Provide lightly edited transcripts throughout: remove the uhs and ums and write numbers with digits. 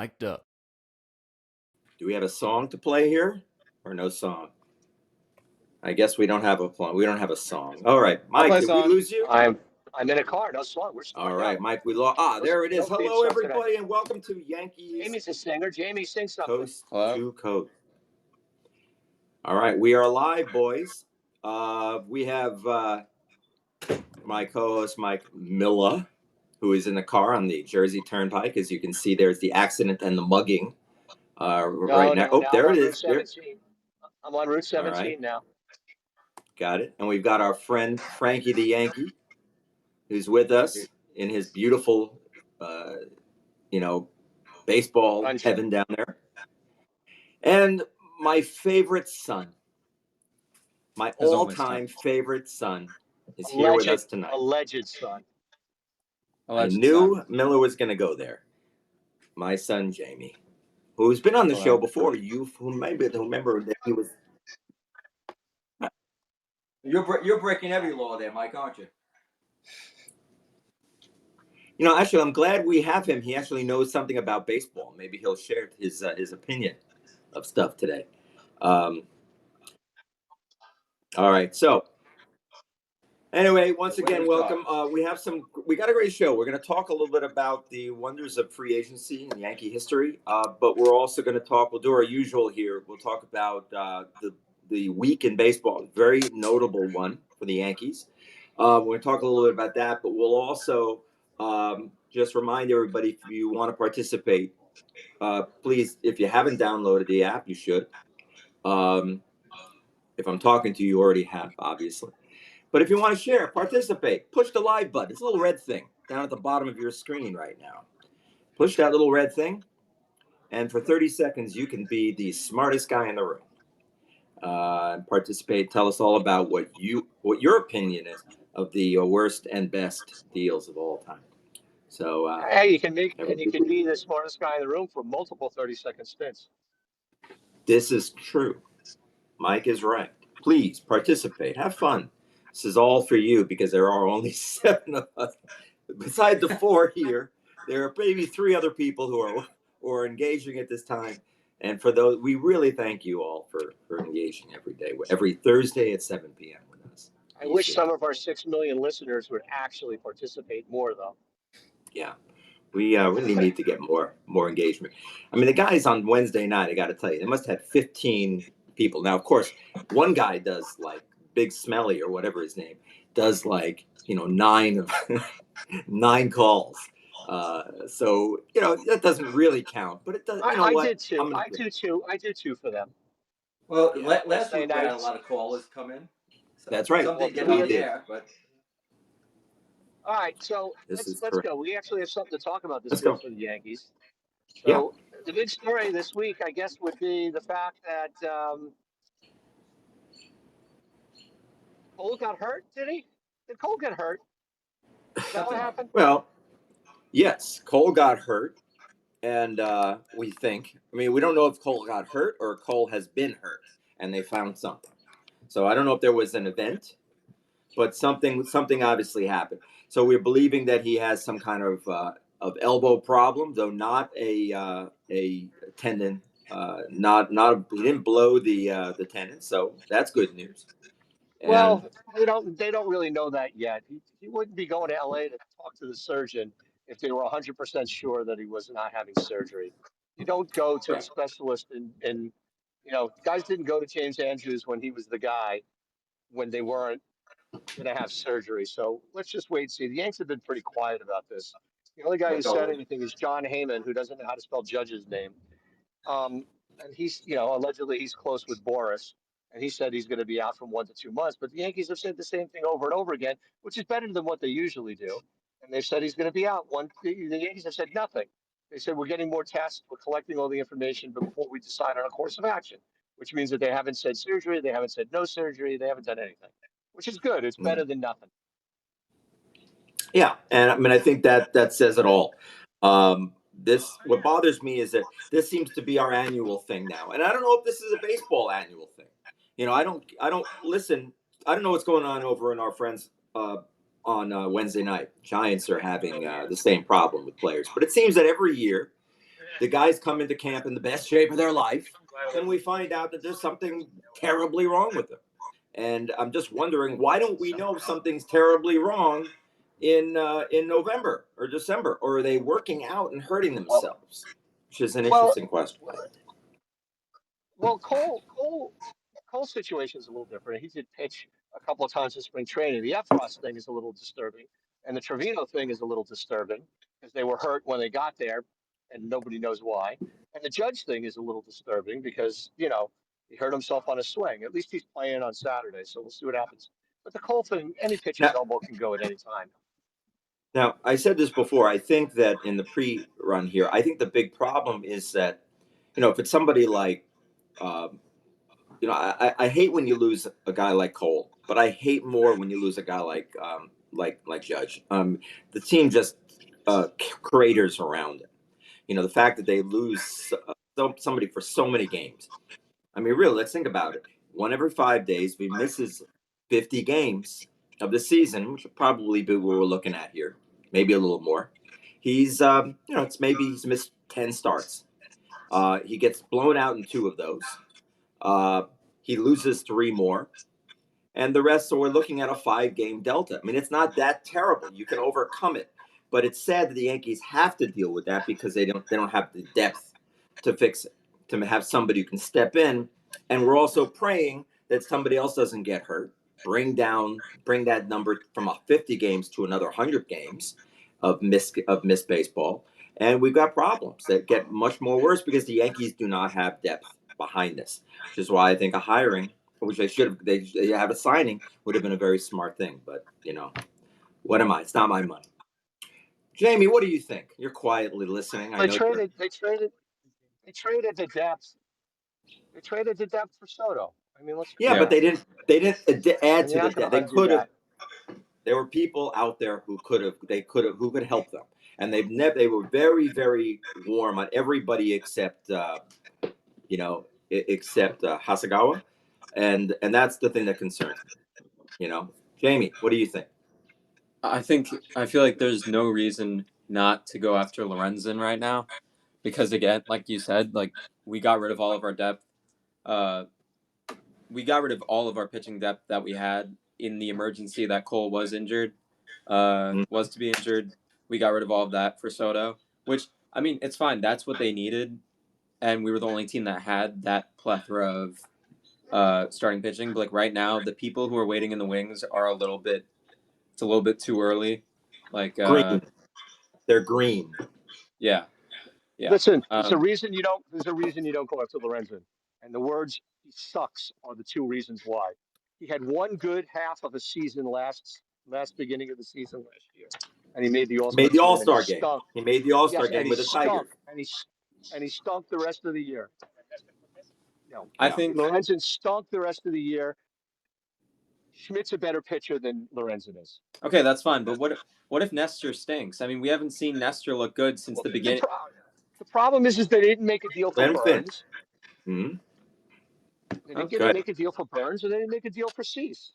Mic'd up. Do we have a song to play here or no song? I guess we don't have a plan. We don't have a song. All right, Mike, did we lose you? I'm in a car. No song. We're all right, out. Mike, we lost. There it is. Hello, everybody, and welcome to Yankees. Jamie's a singer. Jamie, sing something. Coast to Coast. All right, we are live, boys. We have my co-host, Mike Milla, who is in the car on the Jersey Turnpike. As you can see, there's the accident and the mugging right now. No, there it is. I'm on Route 17 now. Got it. And we've got our friend Frankie the Yankee, who's with us in his beautiful, baseball heaven down there. And my favorite son, my all-time favorite son, is here with us tonight. Alleged son. I knew Miller was going to go there. My son, Jamie, who's been on the show before. You remember that he was. You're breaking every law there, Mike, aren't you? Actually, I'm glad we have him. He actually knows something about baseball. Maybe he'll share his opinion of stuff today. All right. So, anyway, once again, welcome. We got a great show. We're going to talk a little bit about the wonders of free agency and Yankee history. But we're also going to we'll do our usual here. We'll talk about the week in baseball, very notable one for the Yankees. We're going to talk a little bit about that, but we'll also just remind everybody, if you want to participate, please, if you haven't downloaded the app, you should. If I'm talking to you, you already have, obviously. But if you want to share, participate, push the live button. It's a little red thing down at the bottom of your screen right now. Push that little red thing, and for 30 seconds, you can be the smartest guy in the room. Participate. Tell us all about what your opinion is of the worst and best deals of all time. So hey, you can be the smartest guy in the room for multiple 30-second stints. This is true. Mike is right. Please participate. Have fun. This is all for you because there are only 7 of us. Besides the 4 here, there are maybe 3 other people who are engaging at this time. And for those, we really thank you all for engaging every day, every Thursday at 7 p.m. with us. I wish some of our 6 million listeners would actually participate more, though. Yeah, we really need to get more engagement. I mean, the guys on Wednesday night, I got to tell you, they must have had 15 people. Now, of course, one guy does like Big Smelly or whatever his name does 9 calls. So that doesn't really count, but it does. I did too. I do too for them. Well, last week we had a lot of callers come in. So that's right. Something get on there, but. All right, so let's go. We actually have something to talk about this week for the Yankees. So the big story this week, I guess, would be the fact that Cole got hurt. Did he? Did Cole get hurt? Is that what happened? Well, yes, Cole got hurt, and we don't know if Cole got hurt or Cole has been hurt, and they found something. So I don't know if there was an event, but something obviously happened. So we're believing that he has some kind of elbow problem, though not a tendon. He didn't blow the tendon, so that's good news. Well, they don't really know that yet. He wouldn't be going to LA to talk to the surgeon if they were 100% sure that he was not having surgery. You don't go to a specialist and guys didn't go to James Andrews when he was the guy when they weren't going to have surgery. So let's just wait and see. The Yanks have been pretty quiet about this. The only guy who said anything is John Heyman, who doesn't know how to spell Judge's name. And he's, allegedly he's close with Boris. And he said he's going to be out from 1 to 2 months. But the Yankees have said the same thing over and over again, which is better than what they usually do. And they've said he's going to be out. The Yankees have said nothing. They said we're getting more tests, we're collecting all the information before we decide on a course of action, which means that they haven't said surgery, they haven't said no surgery, they haven't done anything, which is good. It's better than nothing. Yeah, and I mean, I think that says it all. What bothers me is that this seems to be our annual thing now, and I don't know if this is a baseball annual thing. I don't listen. I don't know what's going on over in our friends on Wednesday night. Giants are having the same problem with players, but it seems that every year The guys come into camp in the best shape of their life, and we find out that there's something terribly wrong with them. And I'm just wondering, why don't we know something's terribly wrong in November or December, or are they working out and hurting Well, themselves? Which is an well, interesting question. well, Cole's situation is a little different. He did pitch a couple of times in spring training. The Efros thing is a little disturbing, and the Trevino thing is a little disturbing because they were hurt when they got there, and nobody knows why. And the Judge thing is a little disturbing because he hurt himself on a swing. At least he's playing on Saturday, so we'll see what happens. But the Cole thing, any pitcher's Now, elbow can go at any time. now I said this before. I think that in the pre-run here, I think the big problem is that if it's somebody like I hate when you lose a guy like Cole, but I hate more when you lose a guy like Judge. The team just craters around it. The fact that they lose somebody for so many games. I mean, really, let's think about it. One every 5 days, if he misses 50 games of the season, which would probably be what we're looking at here, maybe a little more. He's it's maybe he's missed 10 starts. He gets blown out in 2 of those. Uh, he loses 3 more, and the rest. So we're looking at a 5-game delta. I mean, it's not that terrible. You can overcome it, but it's sad that the Yankees have to deal with that because they don't have the depth to fix it. To have somebody who can step in, and we're also praying that somebody else doesn't get hurt. Bring that number from 50 games to another 100 games of missed baseball, and we've got problems that get much more worse because the Yankees do not have depth behind this, which is why I think a hiring, which they have a signing, would have been a very smart thing. But what am I? It's not my money. Jamie, what do you think? You're quietly listening. I They know you're. traded, they traded, they traded the depth. They traded the depth for Soto. I mean, let's Yeah, face but Yeah. it. they didn't add And to you're the not going debt. to They undo could have. that. There were people out there who they were very, very warm on everybody except Hasagawa, and that's the thing that concerns me. Jamie, what do you think? I feel like there's no reason not to go after Lorenzen right now because again, like you said, like we got rid of all of our depth. Uh, we got rid of all of our pitching depth that we had in the emergency that Cole was injured, Mm, was to be injured. We got rid of all of that for Soto, which I mean, it's fine. That's what they needed, and we were the only team that had that plethora of starting pitching. But like right now, the people who are waiting in the wings are a little bit. It's a little bit too early. Like green, they're green. yeah, yeah. Listen, there's a reason you don't go after Lorenzen. And the words "he sucks" are the 2 reasons why. He had one good half of a season last beginning of the season last year, and he made the All He Star made the All team, and he Star game. stunk. He made the All Star Yes, and game he with the Tigers. stunk, and he stunk the rest of the year. I Yeah. think Lorenzen stunk the rest of the year. Schmidt's a better pitcher than Lorenzen is. okay, that's fine. But what if Nestor stinks? I mean, we haven't seen Nestor look good since Well, the beginning. the problem is they didn't make a deal for Let him finish. Burns. Hmm. They Oh, didn't good. make a deal for Burns, and they didn't make a deal for Cease.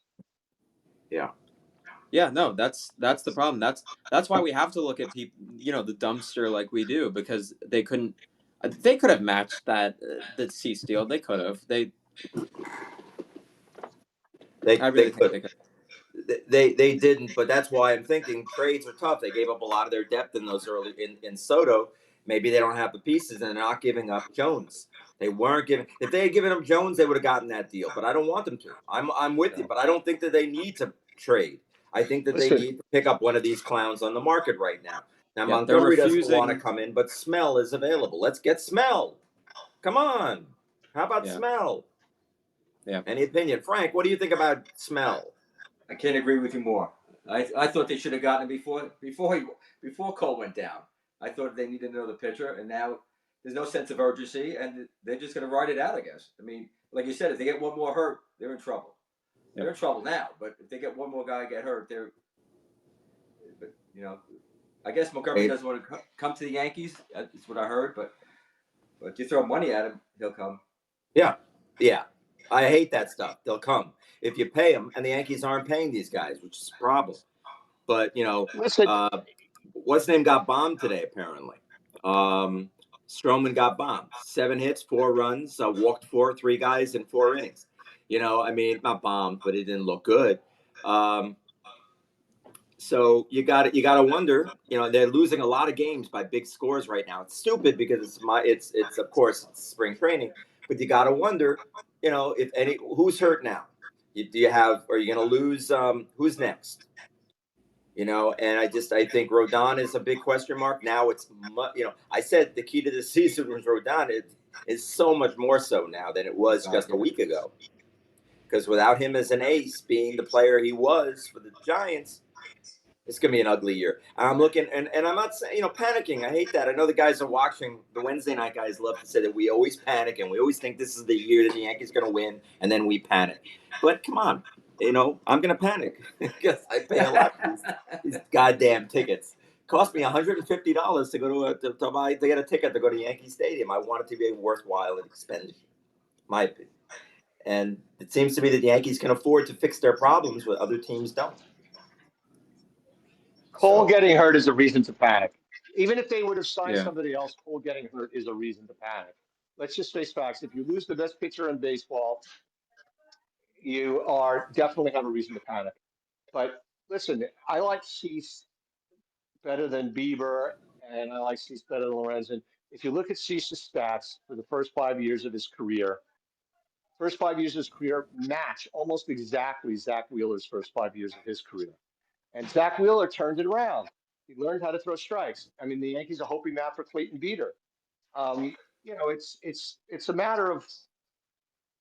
Yeah. Yeah, no, that's the problem. That's why we have to look at people, the dumpster like we do because they couldn't. They could have matched the C deal. They could have. I They really think could. they could. They didn't, but that's why I'm thinking trades are tough. They gave up a lot of their depth in those early in Soto. Maybe they don't have the pieces, and they're not giving up Jones. They weren't giving. If they had given him Jones, they would have gotten that deal. But I don't want them to. I'm with you, No. but I don't think that they need to trade. I think that they Listen, need to pick up one of these clowns on the market right now. Now Yeah, they're Montgomery doesn't want to refusing. come in, but Smell is available. Let's get Smell. Come on. How about Yeah, Smell? yeah. Any opinion, Frank? What do you think about Smell? I can't agree with you more. I thought they should have gotten it before Cole went down. I thought they needed another pitcher, and now there's no sense of urgency, and they're just going to ride it out. I guess. I mean, like you said, if they get one more hurt, they're in trouble. They're in trouble now, but if they get one more guy get hurt, they're. But I guess Montgomery doesn't want to come to the Yankees. That's what I heard, but you throw money at him, he'll come. Yeah, yeah. I hate that stuff. They'll come if you pay them, and the Yankees aren't paying these guys, which is a problem. But listen. what's his name got bombed today apparently. Stroman got bombed. 7 hits, 4 runs, walked three guys in 4 innings. I mean, not bombed, but it didn't look good. Um, so you got to wonder. They're losing a lot of games by big scores right now. It's stupid because it's of course it's spring training, but you got to wonder. If any who's hurt now. Do you have? Are you going to lose? Who's next? And I think Rodon is a big question mark. Now I said the key to the season was Rodon. It is so much more so now than it was just a week ago. Because without him as an ace, being the player he was for the Giants, it's going to be an ugly year. I'm looking, and I'm not saying, panicking. I hate that. I know the guys are watching. The Wednesday night guys love to say that we always panic and we always think this is the year that the Yankees are going to win, and then we panic. But come on, I'm going to panic because I pay a lot for these goddamn tickets. Cost me $150 to go to get a ticket to go to Yankee Stadium. I want it to be a worthwhile expenditure, my opinion. And it seems to me that the Yankees can afford to fix their problems, what other teams don't. Cole getting hurt is a reason to panic. Even if they would have signed Yeah. somebody else, Cole getting hurt is a reason to panic. Let's just face facts. If you lose the best pitcher in baseball, you are definitely have a reason to panic. But listen, I like Cease better than Bieber, and I like Cease better than Lorenzen. If you look at Cease's stats for the first 5 years of his career match almost exactly Zach Wheeler's first 5 years of his career. And Zach Wheeler turned it around. He learned how to throw strikes. I mean, the Yankees are hoping that for Clayton Beeter. It's a matter of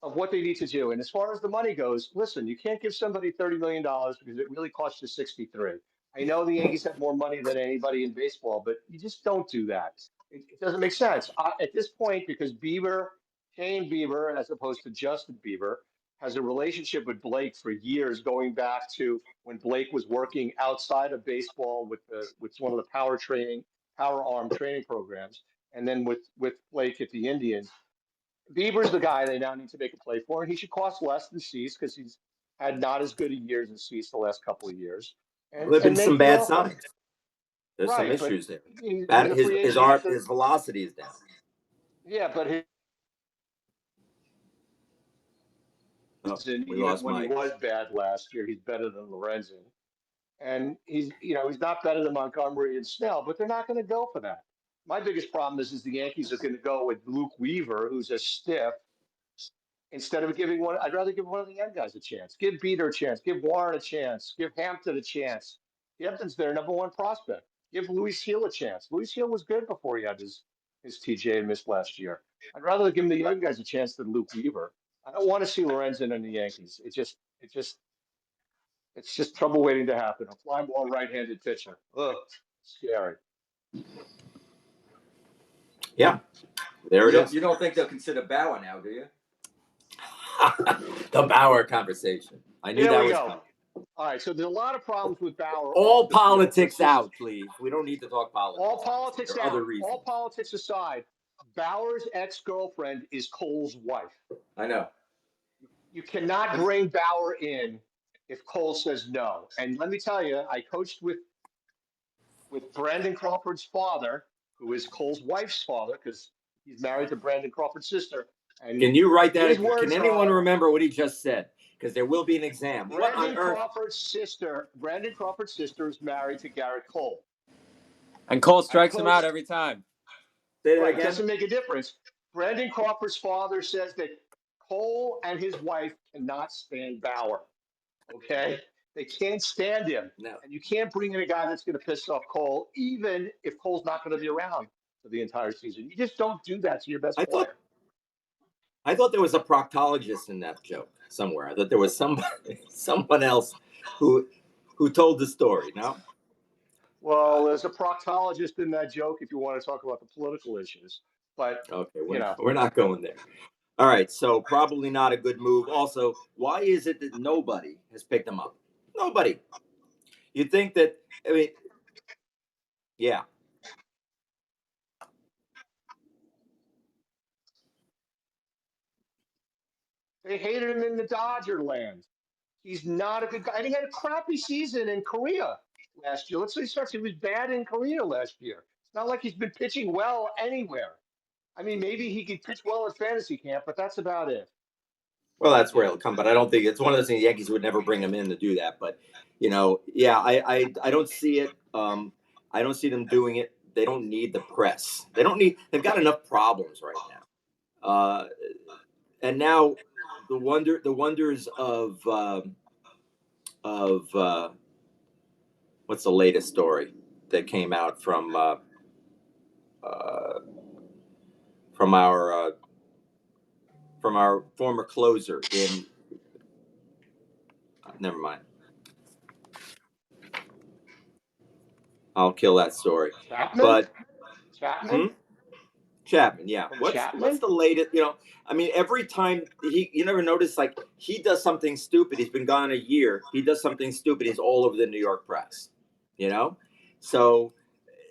what they need to do. And as far as the money goes, listen, you can't give somebody $30 million because it really costs you 63. I know the Yankees have more money than anybody in baseball, but you just don't do that. It doesn't make sense at this point because Shane Bieber, as opposed to Justin Bieber, has a relationship with Blake for years, going back to when Blake was working outside of baseball with one of the power arm training programs, and then with Blake at the Indians. Bieber's the guy they now need to make a play for, and he should cost less than Cease because he's had not as good a years as Cease the last couple of years, Well, there have been and some make the bad offer. signs. There's some Right, but issues there. he's Bad, a his free his agent art, after. his velocity is down. Yeah, but Oh, we even lost when he Mike. was bad last year, he's better than Lorenzen, and he's not better than Montgomery and Snell, but they're not going to go for that. My biggest problem is the Yankees are going to go with Luke Weaver, who's a stiff. Instead of giving one, I'd rather give one of the young guys a chance. Give Beater a chance. Give Warren a chance. Give Hampton a chance. Hampton's their number one prospect. Give Luis Hill a chance. Luis Hill was good before he had his TJ and missed last year. I'd rather give the young guys a chance than Luke Weaver. I don't want to see Lorenzen in the Yankees. It's just trouble waiting to happen. A fly ball right-handed pitcher. Ugh, scary. Yeah, there it is. You don't think they'll consider Bauer now, do you? The Bauer conversation. I knew Here that we was go. coming. All right, so there's a lot of problems with Bauer All off the field. politics Let's just out, please. We don't need to talk politics. Honestly. There are other reasons. All politics aside, Bauer's ex-girlfriend is Cole's wife. I know. You cannot bring Bauer in if Cole says no. And let me tell you, I coached with Brandon Crawford's father, who is Cole's wife's father, because he's married to Brandon Crawford's sister. And Can you write his that? Can words anyone are, remember what he just said? Because there will be an exam. What on earth? Brandon Crawford's sister is married to Garrett Cole. And Cole I strikes him out coached every time. Say that Right, again. doesn't make a difference. Brandon Crawford's father says that Cole and his wife cannot stand Bauer. Okay? They can't stand him. No. And you can't bring in a guy that's going to piss off Cole, even if Cole's not going to be around for the entire season. You just don't do that to your best I thought player. there was a proctologist in that joke somewhere. I thought there was someone else who told the story. No. Well, there's a proctologist in that joke if you want to talk about the political issues. But, Okay, you know, we're not going there. All right, so probably not a good move. Also, why is it that nobody has picked him up? Nobody. You'd think that, I mean, yeah. they hated him in the Dodger land. He's not a good guy. And he had a crappy season in Korea last year. Let's say he was bad in Korea last year. It's not like he's been pitching well anywhere. I mean, maybe he could pitch well at fantasy camp, but that's about it. Well, that's where it'll come, but I don't think it's one of those things. The Yankees would never bring him in to do that. But yeah, I don't see it. I don't see them doing it. They don't need the press. They don't need. They've got enough problems right now. And now the wonders of what's the latest story that came out uh, from our former closer in. Never mind. I'll kill that story. Chapman? But Chapman? hmm? Chapman, yeah. From What's Chapman? the latest? I mean, every time you never notice like he does something stupid. He's been gone a year. He does something stupid. He's all over the New York press. You know, so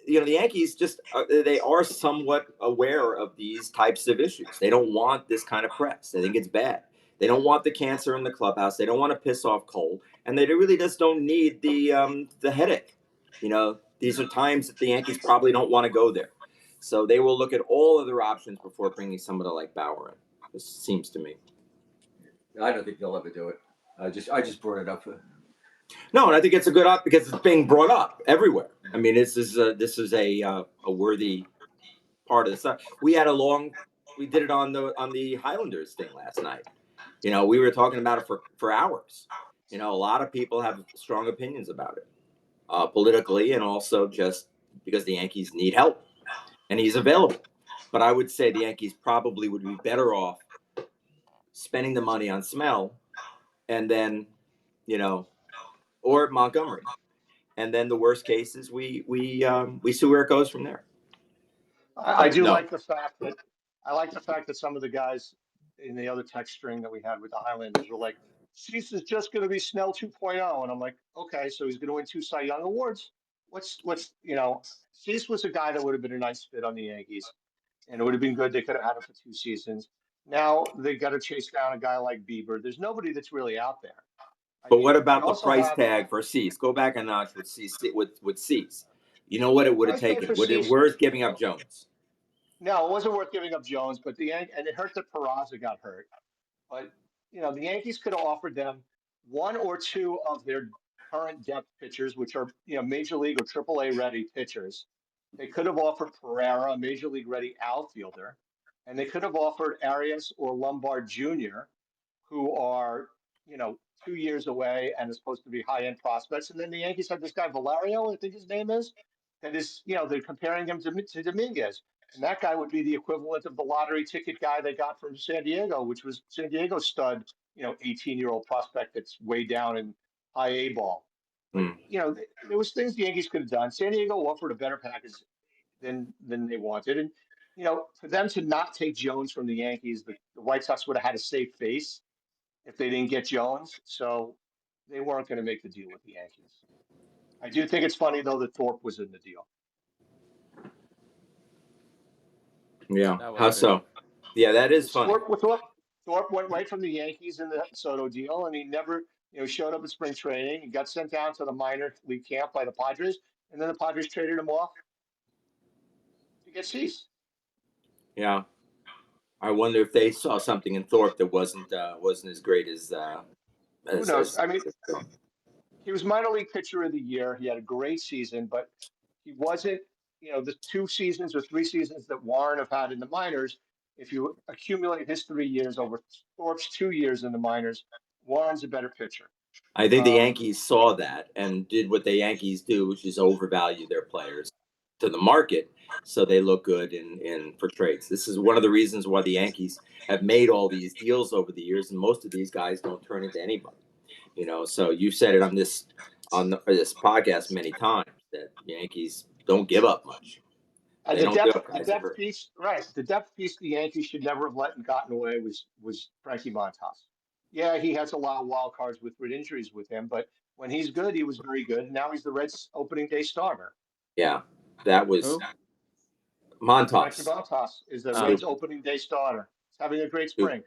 the Yankees just they are somewhat aware of these types of issues. They don't want this kind of press. They think it's bad. They don't want the cancer in the clubhouse. They don't want to piss off Cole, and they really just don't need the headache. These are times that the Yankees probably don't want to go there, so they will look at all other options before bringing somebody like Bauer in. This seems to me. I don't think they'll ever do it. I just brought it up. No, and I think it's a good op because it's being brought up everywhere. I mean, this is a worthy part of the stuff. We did it on the Highlanders thing last night. We were talking about it for hours. A lot of people have strong opinions about it, politically, and also just because the Yankees need help and he's available. But I would say the Yankees probably would be better off spending the money on Smell and then, or Montgomery, and then the worst case is we see where it goes from there. I But do no. like the fact that some of the guys in the other text string that we had with the Highlanders were like, Cease is just going to be Snell 2.0. And I'm like, okay, so he's going to win 2 Cy Young awards. Cease was a guy that would have been a nice fit on the Yankees, and it would have been good. They could have had him for 2 seasons. Now they got to chase down a guy like Bieber. There's nobody that's really out there. I But mean, what they about the also price have tag for Cease? Go back a notch with Cease. With Cease, you know what it would have price tag taken? for Would it Cease. worth giving up Jones? No, it wasn't worth giving up Jones, but and it hurt that Peraza got hurt. But the Yankees could have offered them one or two of their current depth pitchers, which are major league or AAA ready pitchers. They could have offered Pereira, a major league ready outfielder, and they could have offered Arias or Lombard Jr., who are 2 years away and are supposed to be high end prospects. And then the Yankees have this guy Valerio, I think his name is, that is they're comparing him to Dominguez. And that guy would be the equivalent of the lottery ticket guy they got from San Diego, which was San Diego's stud, 18-year-old prospect that's way down in high A ball. But Hmm. there was things the Yankees could have done. San Diego offered a better package than they wanted, and for them to not take Jones from the Yankees, the White Sox would have had a safe face if they didn't get Jones. So they weren't going to make the deal with the Yankees. I do think it's funny though that Thorpe was in the deal. Yeah. That was How crazy. so? Yeah, that is funny. Thorpe went right from the Yankees in the Soto deal, and he never, showed up at spring training. He got sent down to the minor league camp by the Padres, and then the Padres traded him off to get Cease. Yeah. I wonder if they saw something in Thorpe that wasn't as great as Who as, knows? as I mean, he was minor league pitcher of the year. He had a great season, but he wasn't, the 2 seasons or 3 seasons that Warren have had in the minors. If you accumulate his 3 years over Thorpe's 2 years in the minors, Warren's a better pitcher. I think the Um, Yankees saw that and did what the Yankees do, which is overvalue their players to the market so they look good in for trades. This is one of the reasons why the Yankees have made all these deals over the years, and most of these guys don't turn into anybody. So you said it this podcast many times that Yankees don't give up much. and They the don't give depth, up the guys that depth hurt. piece, right? The depth piece the Yankees should never have let and gotten away was Frankie Montas. Yeah, he has a lot of wild cards with injuries with him, but when he's good, he was very good. And now he's the Reds' opening day starter. Yeah, that was Who? Frankie Montas. Montas is the Oh, Reds' Stupid. opening day starter. He's having a great Stupid. spring.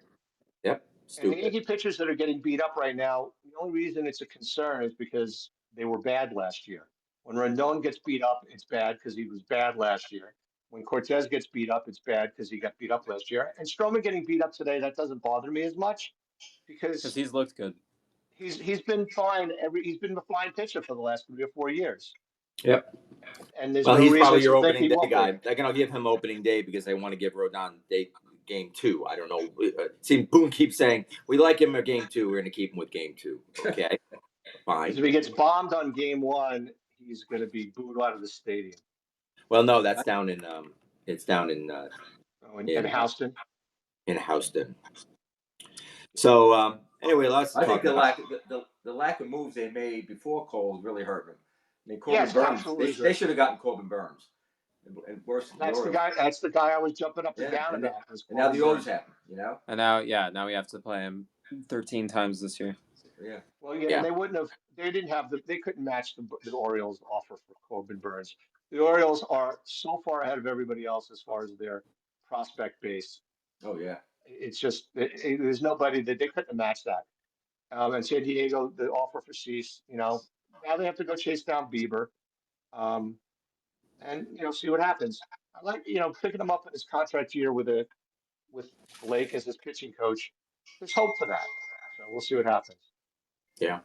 Yep, And the stupid. Yankee pitchers that are getting beat up right now, the only reason it's a concern is because they were bad last year. When Rendon gets beat up, it's bad because he was bad last year. When Cortez gets beat up, it's bad because he got beat up last year. And Stroman getting beat up today, that doesn't bother me as much because because he's looked good. he's been fine. He's been the fine pitcher for the last 3 or 4 years, Yep. and there's Well, no he's reason probably to your think opening he day won't be. guy. They're gonna give him opening day because they want to give Rodon game 2. I don't know. See, Boone keeps saying we like him at game 2. We're gonna keep him with game 2. Okay, Because fine. if he gets bombed on game 1, he's going to be booed out of the stadium. Well, no, that's down in it's down In in uh, Houston. in Houston. So anyway, lots to I think talk about. the lack of moves they made before Cole really hurt him. I mean, Corbin Yes, Burns. absolutely They agree. should have gotten Corbin Burns. And worse, the That's the Orioles. guy. That's the guy I was jumping up and Yeah, down and about. Was now the Corbin O's Burns. have him. You know. And now we have to play him 13 times this year. Yeah. Well, yeah, and Yeah, they wouldn't have. They didn't have the. They couldn't match the Orioles' offer for Corbin Burns. The Orioles are so far ahead of everybody else as far as their prospect base. Oh yeah. It's just there's nobody that they couldn't match that. And San Diego, the offer for Cease, now they have to go chase down Bieber, um, and see what happens. I like picking him up in his contract year with Blake as his pitching coach. There's hope for that. So we'll see what happens. yeah.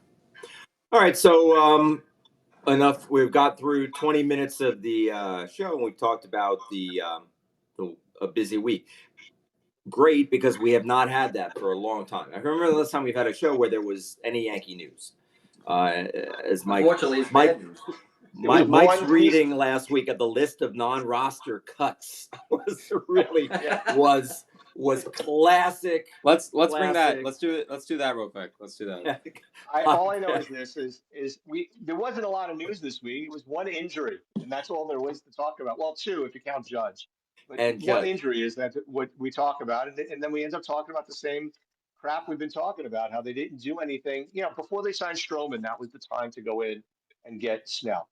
All right, so enough. We've got through 20 minutes of the show, and we've talked about a busy week. Great, because we have not had that for a long time. I remember the last time we've had a show where there was any Yankee news. As Unfortunately, it's bad news. There was Mike's one piece. reading last week of the list of non-roster cuts was really Yeah. was classic. Let's bring that. Classic. Let's do that real quick. Let's do that. All I know is this is we there wasn't a lot of news this week. It was one injury, and that's all there was to talk about. Well, two if you count Judge, but And one Judge. injury is that what we talk about, and then we end up talking about the same crap we've been talking about. How they didn't do anything. Before they signed Stroman, that was the time to go in and get Snell.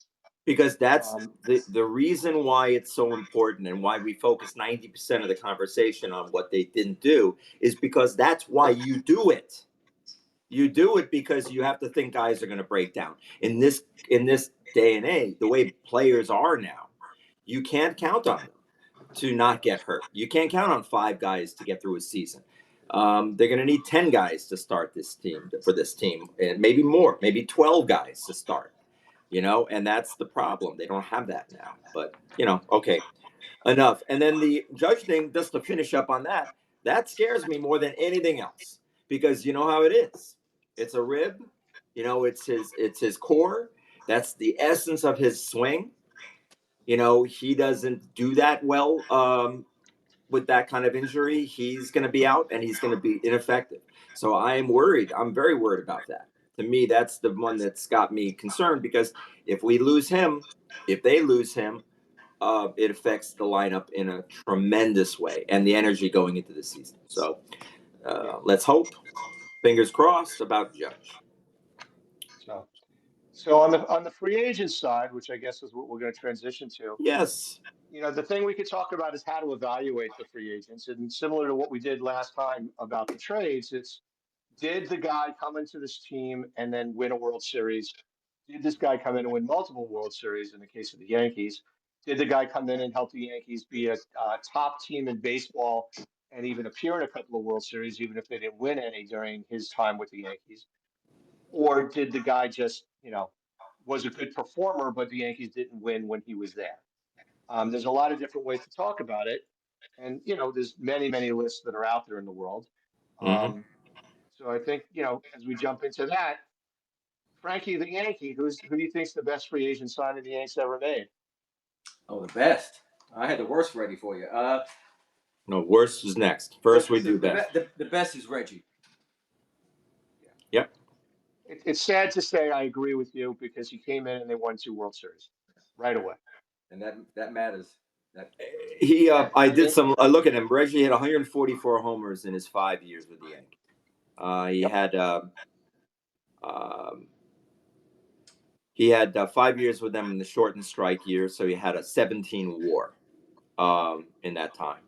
Because that's Um, the reason why it's so important and why we focus 90% of the conversation on what they didn't do is because that's why you do it. You do it because you have to think guys are going to break down. In this day and age, the way players are now, you can't count on them to not get hurt. You can't count on 5 guys to get through a season. They're going to need 10 guys to start this team and maybe more, maybe 12 guys to start. And that's the problem. They don't have that now. But okay, enough. And then the Judge thing, just to finish up on that scares me more than anything else because you know how it is. It's a rib. It's his core. That's the essence of his swing. He doesn't do that well with that kind of injury. He's going to be out and he's going to be ineffective. So I am worried. I'm very worried about that. To me, that's the one that's got me concerned because if they lose him, it affects the lineup in a tremendous way and the energy going into the season. So yeah. let's hope. Fingers crossed about Judge. So on the free agent side, which I guess is what we're going to transition to, Yes. the thing we could talk about is how to evaluate the free agents. And similar to what we did last time about the trades, it's did the guy come into this team and then win a World Series? Did this guy come in and win multiple World Series in the case of the Yankees? Did the guy come in and help the Yankees be a top team in baseball and even appear in a couple of World Series, even if they didn't win any during his time with the Yankees? Or did the guy just, was a good performer, but the Yankees didn't win when he was there? There's a lot of different ways to talk about it. And, there's many, many lists that are out there in the world. Mm-hmm. So I think, as we jump into that, Frankie the Yankee, who do you think's the best free agent signing the Yankees ever made? Oh, the best. I had the worst ready for you. No, worst is next. First, we do best. The best is Reggie. Yep. It's sad to say I agree with you because he came in and they won 2 World Series right away. And that matters. That I did some. I look at him. Reggie had 144 homers in his 5 years with the Yankees. He Yep. had he had 5 years with them in the shortened strike years, so he had a 17 WAR in that time.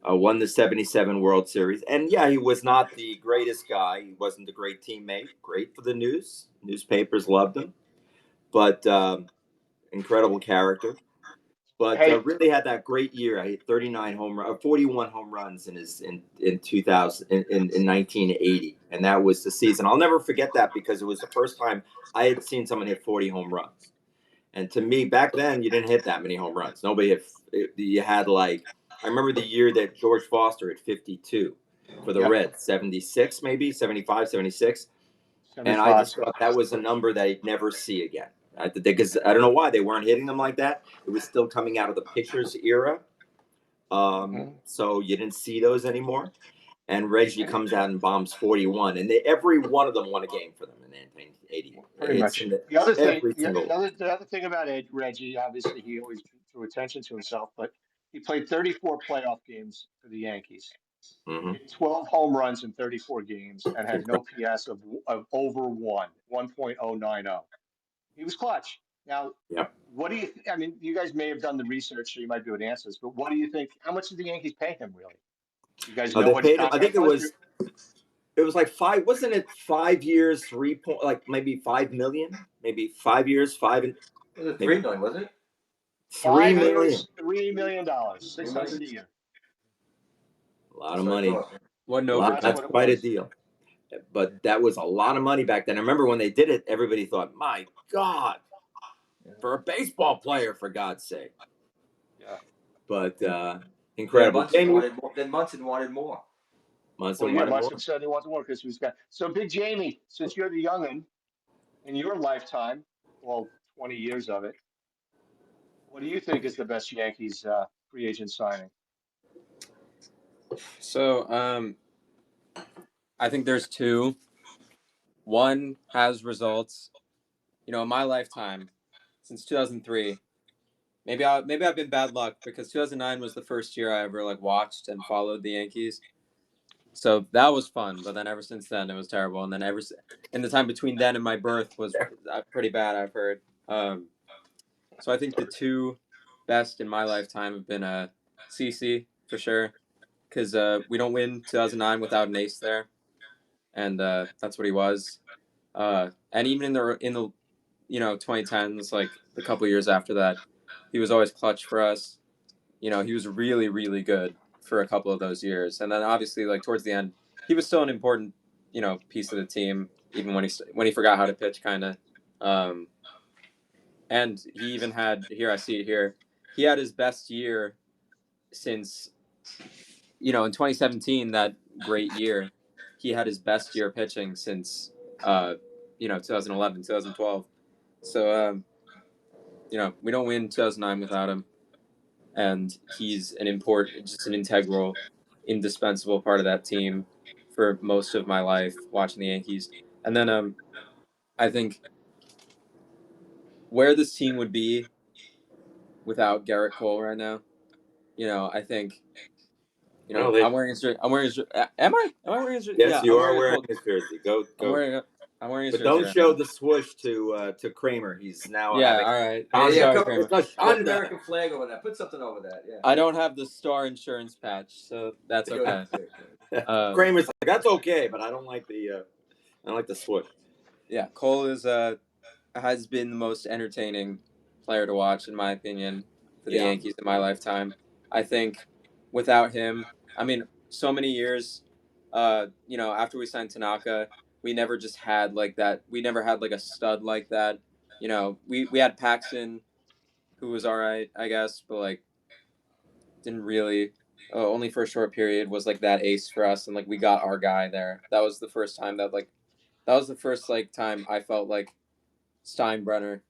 Won the 77 World Series, and yeah, he was not the greatest guy. He wasn't a great teammate. Great for the newspapers loved him, but incredible character. but Hey, really had that great year. I hit 41 home runs in 2000 in 1980, and that was the season. I'll never forget that because it was the first time I had seen someone hit 40 home runs. And to me, back then, you didn't hit that many home runs. Nobody had. You had like I remember the year that George Foster hit 52 for the yeah, Reds, 76 maybe 75, 76. And I 75. just thought that was a number that I'd never see again. Because I don't know why they weren't hitting them like that. It was still coming out of the pitchers era, Mhm. so you didn't see those anymore. And Reggie comes out and bombs 41, and every one of them won a game for them in 1980. Pretty It's much. in the, The other thing, every single one. the other thing about Reggie, obviously, he always drew attention to himself, but he played 34 playoff games for the Yankees, Mm-hmm. hit 12 home runs in 34 games, and had an OPS of over 1.090. He was clutch. Now, Yep. what do you? I mean, you guys may have done the research, so you might be able to answer this. But what do you think? How much did the Yankees pay him, really? You guys know They what his paid him. I think contract was? it was like five. Wasn't it 5 years, like maybe 5 million, maybe 5 years, Was it maybe 3 million? Was it 3 Five million. years, $3 million, 3 million? 600 a year. A lot That's of what I money. thought. What an A lot. That's overtime. That's what it quite a was. deal. But that was a lot of money back then. I remember when they did it, everybody thought, "My God, Yeah. for a baseball player, for God's sake!" Yeah. But Yeah, incredible. Munson Jamie wanted more. Then Munson wanted more. Well, Munson yeah, wanted Munson more. said he wants to work because he's got. So, Big Jamie, since you're the youngin in your lifetime, well, 20 years of it, what do you think is the best Yankees free agent signing? So, I think there's two. One has results. In my lifetime, since 2003, maybe I've been bad luck because 2009 was the first year I ever like watched and followed the Yankees. So that was fun, but then ever since then it was terrible. And then in the time between then and my birth was pretty bad. I've heard. So I think the two best in my lifetime have been CC for sure because we don't win 2009 without an ace there, and that's what he was. And even in the 2010s, like the couple years after that, he was always clutch for us. He was really really good for a couple of those years, and then obviously like towards the end, he was still an important piece of the team, even when he forgot how to pitch, kind of. Um, and he even had here I see it here. He had his best year since in 2017, that great year. He had his best year pitching since 2011, 2012. So we don't win 2009 without him, and he's just an integral, indispensable part of that team for most of my life watching the Yankees. And then I think where this team would be without Garrett Cole right now. I think No, they. I'm wearing his jersey. I'm wearing his jersey. Am I? Am I wearing his jersey? Yes, Yeah, you I'm are wearing a wearing Cole. his jersey. Go, I'm go. wearing I'm wearing his But jersey don't right show now. the swoosh to Kramer. He's now Yeah, having all right. Yeah, yeah. Sorry, Shonda. Put, Kramer. It's a put an Shonda. American flag over that. Put something over that. Yeah. I don't have the Star Insurance patch, so that's Good. okay. Good. Kramer's like, that's okay, but I don't like the swoosh. Yeah, Cole has been the most entertaining player to watch, in my opinion, for the Yeah, Yankees in my lifetime. I think without him, I mean, so many years, after we signed Tanaka, we never just had like that. We never had like a stud like that. We had Paxton, who was all right, I guess, but like didn't really. Only for a short period was like that ace for us, and like we got our guy there. That was the first like time I felt like Steinbrenner,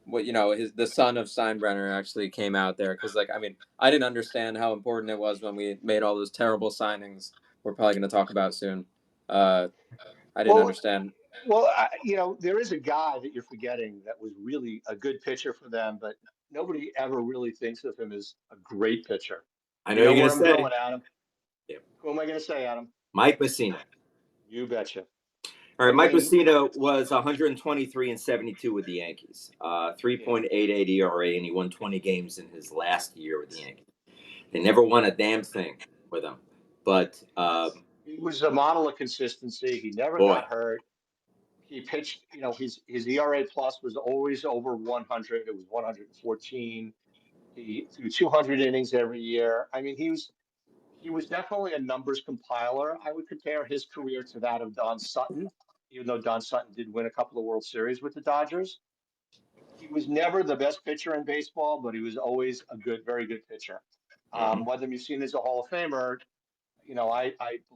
the son of Steinbrenner actually came out there, because like I mean I didn't understand how important it was when we made all those terrible signings we're probably going to talk about soon. I didn't Well, understand. there is a guy that you're forgetting that was really a good pitcher for them, but nobody ever really thinks of him as a great pitcher. I You know know you're where gonna I'm say going, Adam? yeah. Who am I going to say, Adam? Mike Messina. You betcha. All right, I Mike mean, Messina was 123 and 72 with the Yankees, yeah, 3.88 ERA, and he won 20 games in his last year with the Yankees. They never won a damn thing with him, but he was a model of consistency. He never boy, got hurt. He pitched, his ERA plus was always over 100. It was 114. He threw 200 innings every year. I mean, he was definitely a numbers compiler. I would compare his career to that of Don Sutton, even though Don Sutton did win a couple of World Series with the Dodgers. He was never the best pitcher in baseball, but he was always a good, very good pitcher. Hmm. Whether you've seen as a Hall of Famer, I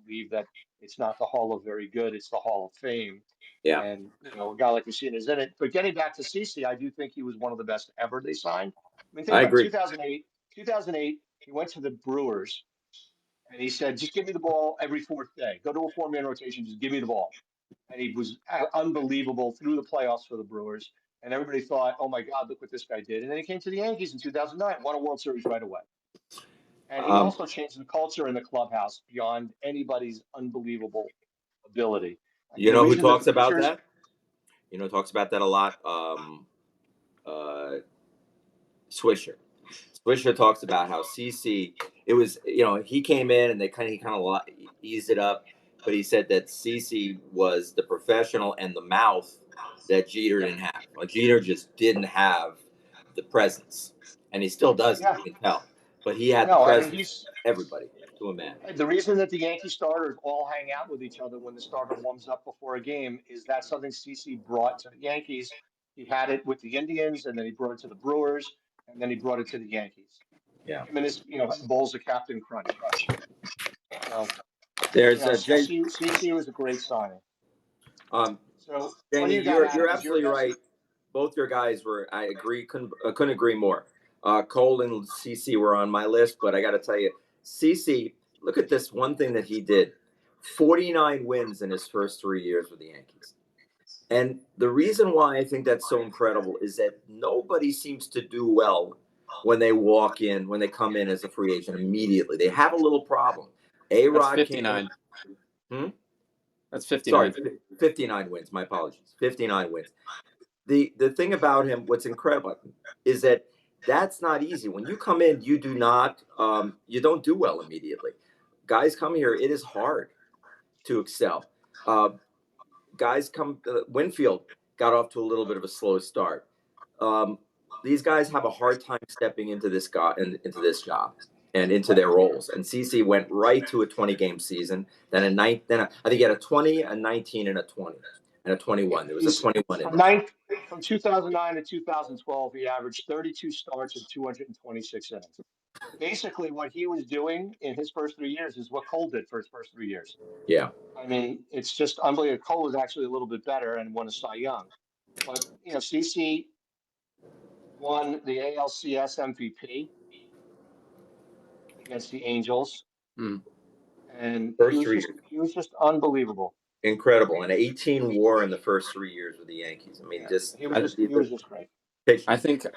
believe that it's not the Hall of Very Good, it's the Hall of Fame. Yeah, And, a guy like Messina is in it. But getting back to CC, I do think he was one of the best ever they signed. I mean, think I about it. agree. 2008, he went to the Brewers and he said, just give me the ball every fourth day. Go to a four-man rotation, just give me the ball. And he was unbelievable through the playoffs for the Brewers. And everybody thought, oh my God, look what this guy did. And then he came to the Yankees in 2009, won a World Series right away. And he Um, also changed the culture in the clubhouse beyond anybody's unbelievable ability. I you mean, the know who reason that the talks about pitchers, that? You know, talks about that a lot. Swisher. Swisher talks about how CC. It was, he came in and he kind of eased it up, but he said that CC was the professional and the mouth that Jeter didn't have. Like Jeter just didn't have the presence, and he still doesn't. yeah, You can tell, but he had the no, I mean, presence. Everybody to a man. the reason that the Yankee starters all hang out with each other when the starter warms up before a game is that something CC brought to the Yankees. He had it with the Indians, and then he brought it to the Brewers, and then he brought it to the Yankees. Yeah. Him and his, Bulls of Captain Crunch. So, There's Jay. CC was a great signing. Um, So, what do Jamie, you got, you're Adam? Is your absolutely best? right. Both your guys were. I agree. Couldn't agree more. Cole and CC were on my list, but I got to tell you, CC. Look at this one thing that he did: 49 wins in his first 3 years with the Yankees. And the reason why I think that's so incredible is that nobody seems to do well when they come in as a free agent immediately. They have a little problem. A That's Rod came in. 59. Hmm? That's Sorry, 59. 59 wins. My apologies. 59 wins. The thing about him, what's incredible, is that that's not easy. When you come in, you don't do well immediately. Guys come here, it is hard to excel. Uh, Winfield got off to a little bit of a slow start. Um, these guys have a hard time stepping into into this job and into their roles. And CC went right to a 20-game season. Then I think he had a 20, a 19, and a 20, and a 21. There was a He's 21 in from there. nine from 2009 to 2012. He averaged 32 starts and 226 innings. Basically, what he was doing in his first 3 years is what Cole did for his first 3 years. Yeah. I mean, it's just unbelievable. Cole was actually a little bit better and won a Cy Young, but CC won the ALCS MVP against the Angels, Hmm. and he First was three just years. he was just unbelievable. Incredible. And 18 WAR in the first 3 years with the Yankees. I mean, Yeah, just he was I just he was just great. I pitching. think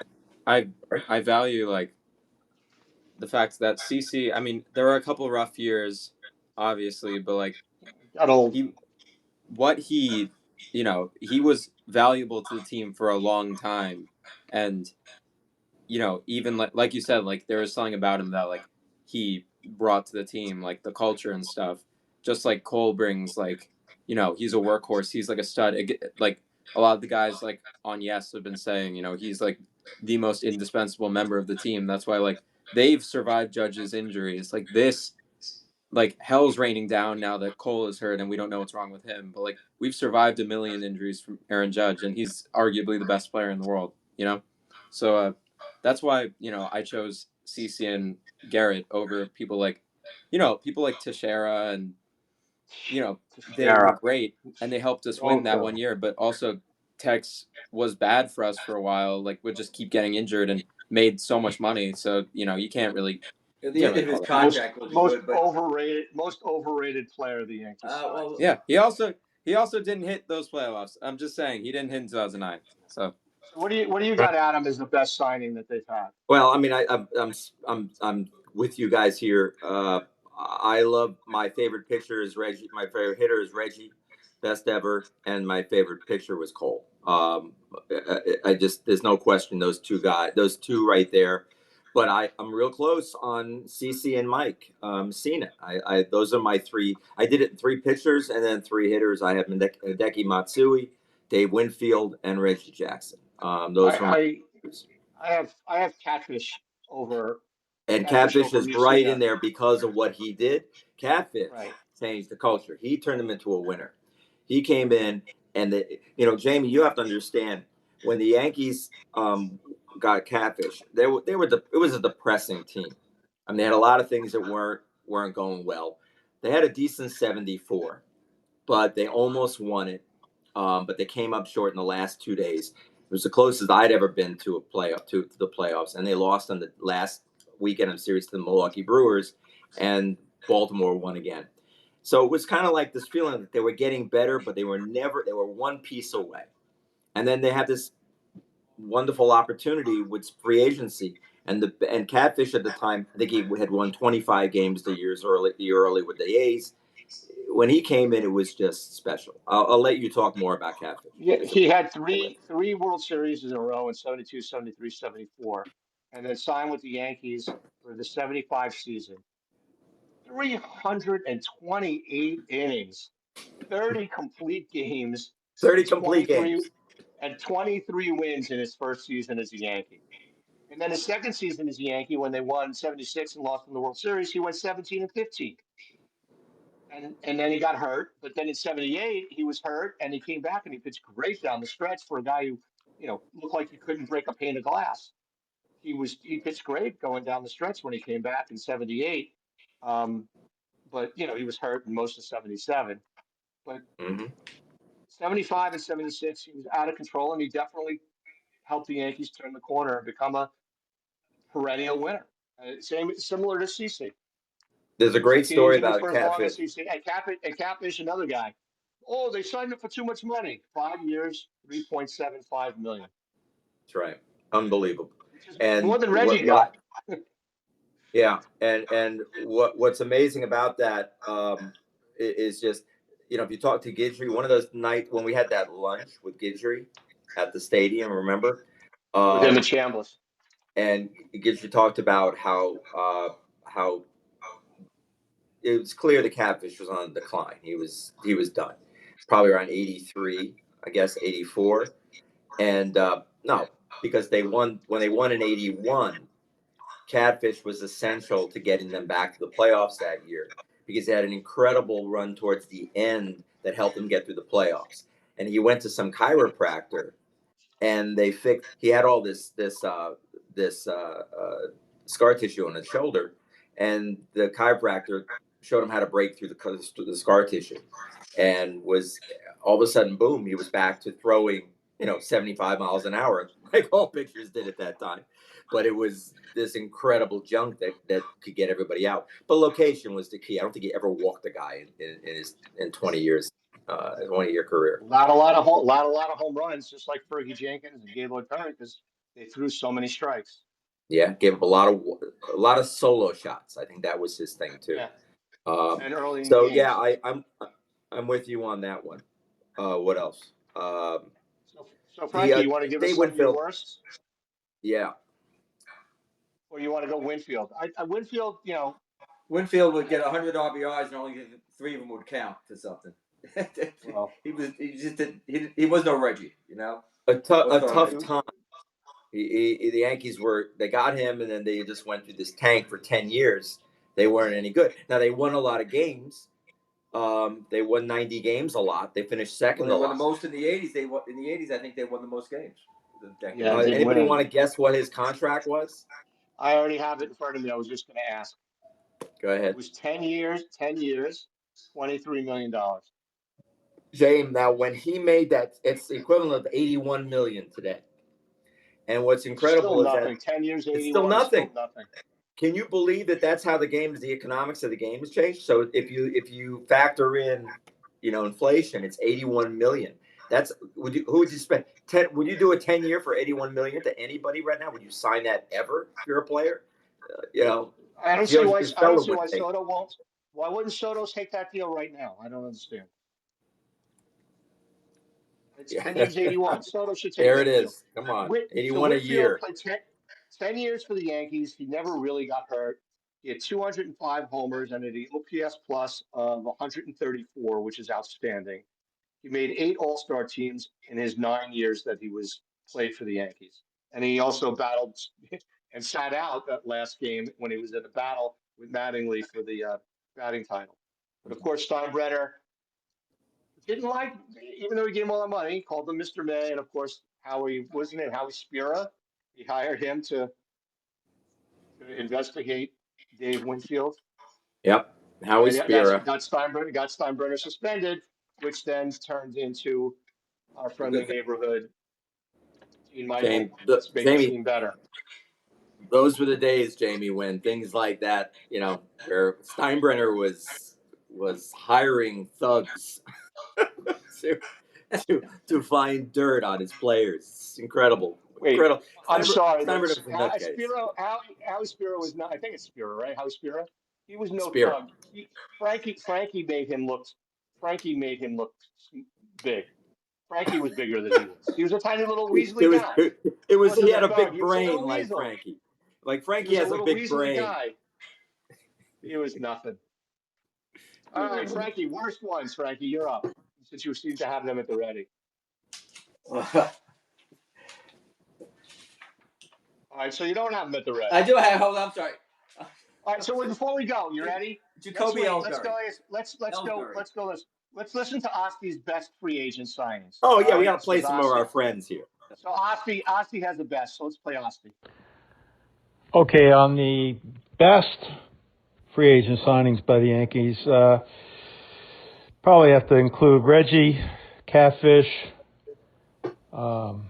I Right? I value like the fact that CC. I mean, there were a couple rough years, obviously, but like Got old. he what he was valuable to the team for a long time, and even like you said, like there was something about him that like he brought to the team, like the culture and stuff. Just like Cole brings, like he's a workhorse. He's like a stud. Like a lot of the guys like on Yes have been saying, he's like the most indispensable member of the team. That's why like they've survived Judge's injuries. Like this, like hell's raining down now that Cole is hurt and we don't know what's wrong with him. But like we've survived a million injuries from Aaron Judge, and he's arguably the best player in the world. So that's why I chose CC and Garrett over people like Teixeira, and they were Teixeira. great and they helped us win Don't that one year. But also Tex was bad for us for a while. Like would just keep getting injured and made so much money. So you The end of his call that bad. contract wasn't good, but most overrated player the Yankees signed. well, Yeah, he also didn't hit those playoffs. I'm just saying he didn't hit in 2009. So So what do you got, Adam, as the best signing that they've had? Well, I mean, I'm with you guys here. I love my favorite pitcher is Reggie. My favorite hitter is Reggie, best ever, and my favorite pitcher was Cole. I just there's no question those two right there. But I'm real close on CC and Mike Cena. Those are my three. I did it in three pitchers and then three hitters. I have Hideki Matsui, Dave Winfield, and Reggie Jackson. Those were my. I I have catfish over And Catfish Catfish over is right in Mussina. there because of what he did. Catfish Right. changed the culture. He turned him into a winner. He came in, and Jamie, you have to understand when the Yankees got Catfish, it was a depressing team. I mean, they had a lot of things that weren't going well. They had a decent 74, but they almost won it. But they came up short in the last 2 days. It was the closest I'd ever been to a playoff to the playoffs, and they lost on the last weekend of the series to the Milwaukee Brewers, and Baltimore won again. So it was kind of like this feeling that they were getting better, but they were one piece away. And then they had this wonderful opportunity with free agency. And Catfish at the time, I think he had won 25 games the year early with the A's. When he came in, it was just special. I'll let you talk more about Catfish. Yeah, he had three World Series in a row in 72, 73, 74, and then signed with the Yankees for the 75 season. 328 innings, 30 complete games, 30 and complete 23 games. and 23 wins in his first season as a Yankee. And then his second season as a Yankee, when they won 76 and lost in the World Series, he went 17 and 15. And then he got hurt. But then in '78, he was hurt, and he came back and he pitched great down the stretch for a guy who, looked like he couldn't break a pane of glass. He pitched great going down the stretch when he came back in '78. Um, but he was hurt in most of '77. But Mm-hmm. '75 and '76, he was out of control, and he definitely helped the Yankees turn the corner and become a perennial winner. Similar to CC. There's a great 16 story innings about for as long Catfish. as CC. And Catfish, another guy. Oh, they signed him for too much money. 5 years, 3.75 million, That's right. Unbelievable. which is more And than Reggie got. yeah, and what's amazing about that is just if you talk to Gidry, one of those nights when we had that lunch with Gidry at the stadium, remember? With him and Um, Chambliss. and Gidry talked about how it was clear the Catfish was on the decline. He was done, probably around 83, I guess 84, and no, because they won when they won in 81. Catfish was essential to getting them back to the playoffs that year because they had an incredible run towards the end that helped them get through the playoffs. And he went to some chiropractor, and he had all this scar tissue on his shoulder, and the chiropractor showed him how to break through the scar tissue, and was all of a sudden, boom, he was back to throwing 75 miles an hour like all pitchers did at that time. But it was this incredible junk that could get everybody out. But location was the key. I don't think he ever walked a guy in 20 years, 20-year career. A lot of home runs, just like Fergie Jenkins and Gaylord Perry, because they threw so many strikes. Yeah, gave up a lot of solo shots. I think that was his thing too. Yeah, Um, and early in so yeah, games. I'm with you on that one. What else? So The Frankie, you want to give us Dave some of your Winfield. worsts, Yeah, or you want to go Winfield? Winfield, Winfield would get 100 RBIs and only three of them would count to something. well, he was no Reggie, a Let's start tough there. time. The Yankees they got him, and then they just went through this tank for 10 years. They weren't any good. Now they won a lot of games. They won 90 games a lot. They finished Well, second they a won the lot. most in the '80s. I think they won the most games. The decade. yeah, did Anybody win. want to guess what his contract was? I already have it in front of me. I was just going to ask. Go It ahead, was 10 years, $23 million. James. Now, when he made that, it's the equivalent of 81 million today. And what's Which is still incredible is that nothing. 10 years, it's still 81 is nothing. still nothing. Can you believe that that's how the economics of the game has changed? So if you factor in, inflation, it's 81 million. That's who would you spend 10? Would you do a 10-year for 81 million to anybody right now? Would you sign that ever if you're a player? Gio I don't Urshela see would why take. Soto won't. Why wouldn't Soto take that deal right now? I don't understand. It's Yeah, 10 years, 81. Soto should take there it that deal. is. Come on, So 81 a Whitfield year. played 10 years for the Yankees. He never really got hurt. He had 205 homers and an OPS plus of 134, which is outstanding. He made 8 All-Star teams in his 9 years that he was played for the Yankees, and he also battled and sat out that last game when he was in a battle with Mattingly for the batting title. But of course, Steinbrenner didn't like, even though he gave him all the money, called him Mr. May, and of course, Howie Spira. He hired him to investigate Dave Winfield. Yep, Howie Spira. Got Steinbrenner suspended, which then turned into our friendly neighborhood. Gene Michael, let's make the team better. Those were the days, Jamie, when things like that, where Steinbrenner was hiring thugs to find dirt on his players. It's incredible. Wait, incredible. I'm sorry. Steinbrenner was a nutcase. Howie Spira was not. I think it's Spira, right? Howie Spira. He was no Spira. thug. Frankie made him look. Frankie made him look big. Frankie was bigger than he was. He was a tiny little weaselly guy. He had a big brain like Frankie. Like Frankie has a big brain. Guy. He was nothing. All right, Frankie. Worst ones, Frankie. You're up. Since you seem to have them at the ready. All right, so you don't have them at the ready. I do have. Hold on, I'm sorry. All right, so before we go, you ready? Jacoby Ellsbury. Let's listen to Osty's best free agent signings. Oh yeah, we got to play some of our friends here. So Osty has the best. So let's play Osty. Okay, on the best free agent signings by the Yankees, probably have to include Reggie, Catfish, Cole,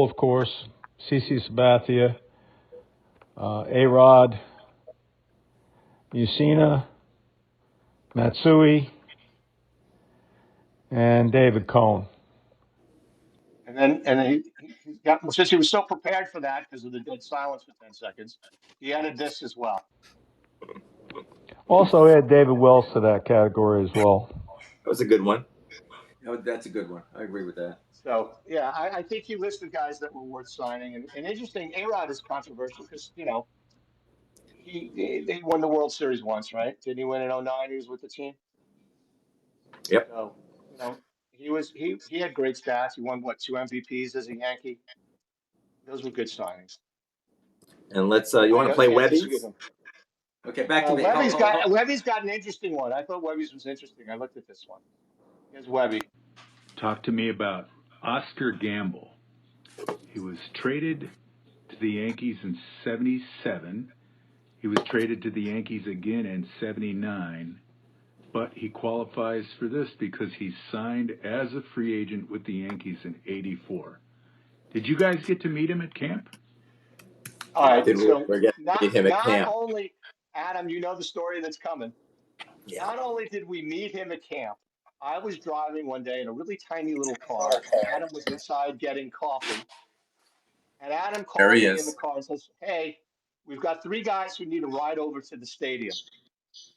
of course, CC Sabathia, A-Rod, Mussina, Matsui, and David Cohn. And then he got, since he was so prepared for that because of the dead silence for 10 seconds, he added this as well. Also add David Wells to that category as well. That was a good one. That's a good one. I agree with that. So, yeah, I think you listed guys that were worth signing. And interesting, A-Rod is controversial because, he won the World Series once, right? Didn't he win in 09? He was with the team. Yep. So, he had great stats. He won, 2 MVPs as a Yankee? Those were good signings. And let's, you want to play Webby's? Okay, back to me. Webby's got an interesting one. I thought Webby's was interesting. I looked at this one. Here's Webby. Talk to me about Oscar Gamble. He was traded to the Yankees in '77. He was traded to the Yankees again in '79. But he qualifies for this because he signed as a free agent with the Yankees in '84. Did you guys get to meet him at camp? All right. Not only, Adam, you know the story that's coming. Yeah. Not only did we meet him at camp, I was driving one day in a really tiny little car, and Adam was inside getting coffee. And Adam called me in the car and says, "Hey, we've got 3 guys who need a ride over to the stadium.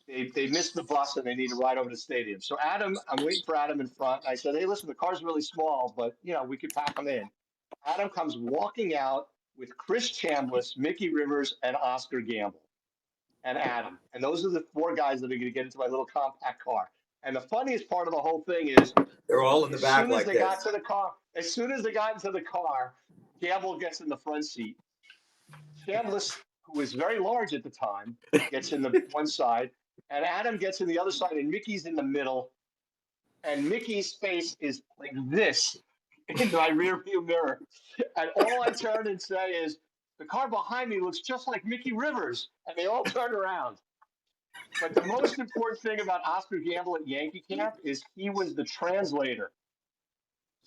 They missed the bus and they need to ride over to the stadium." So I'm waiting for Adam in front. And I said, "Hey, listen, the car's really small, but we could pack them in." Adam comes walking out with Chris Chambliss, Mickey Rivers, and Oscar Gamble, and Adam. And those are the 4 guys that are going to get into my little compact car. And the funniest part of the whole thing is they're all in the back like this. As soon as they got into the car, Gamble gets in the front seat. Chambliss, who was very large at the time, gets in the one side, and Adam gets in the other side, and Mickey's in the middle. And Mickey's face is like this in my rearview mirror. And all I turn and say is, "The car behind me looks just like Mickey Rivers." And they all turn around. But the most important thing about Oscar Gamble at Yankee camp is he was the translator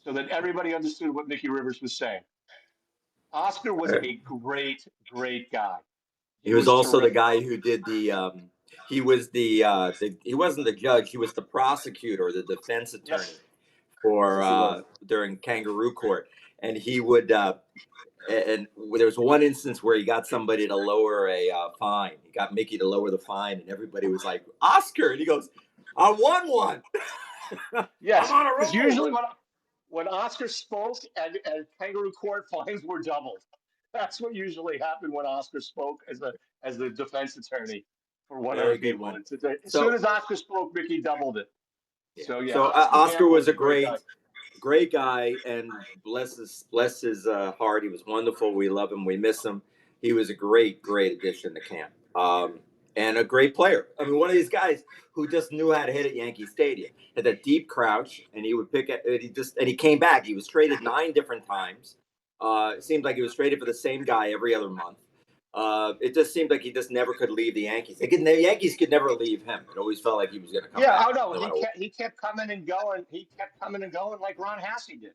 so that everybody understood what Mickey Rivers was saying. Oscar was a great, great guy. He was also terrific. The guy who did he was he wasn't the judge, he was the prosecutor, the defense attorney for during Kangaroo Court. And he would and there was one instance where he got somebody to lower a fine. He got Mickey to lower the fine, and everybody was like, "Oscar," and he goes, "I won one." Yes, because usually when Oscar spoke at Kangaroo Court, fines were doubled. That's what usually happened when Oscar spoke as the defense attorney for one of the people. As soon as Oscar spoke, Mickey doubled it. Yeah. So Oscar was a great. great guy, and bless his heart. He was wonderful. We love him. We miss him. He was a great addition to camp, and a great player. I mean, one of these guys who just knew how to hit at Yankee Stadium. Had that deep crouch, and he would pick it. He came back. He was traded 9 different times. It seemed like he was traded for the same guy every other month. It just seemed like he just never could leave the Yankees. The Yankees could never leave him. It always felt like he was going to come Yeah, back. oh no, No matter what. he kept coming and going. He kept coming and going like Ron Hassey did.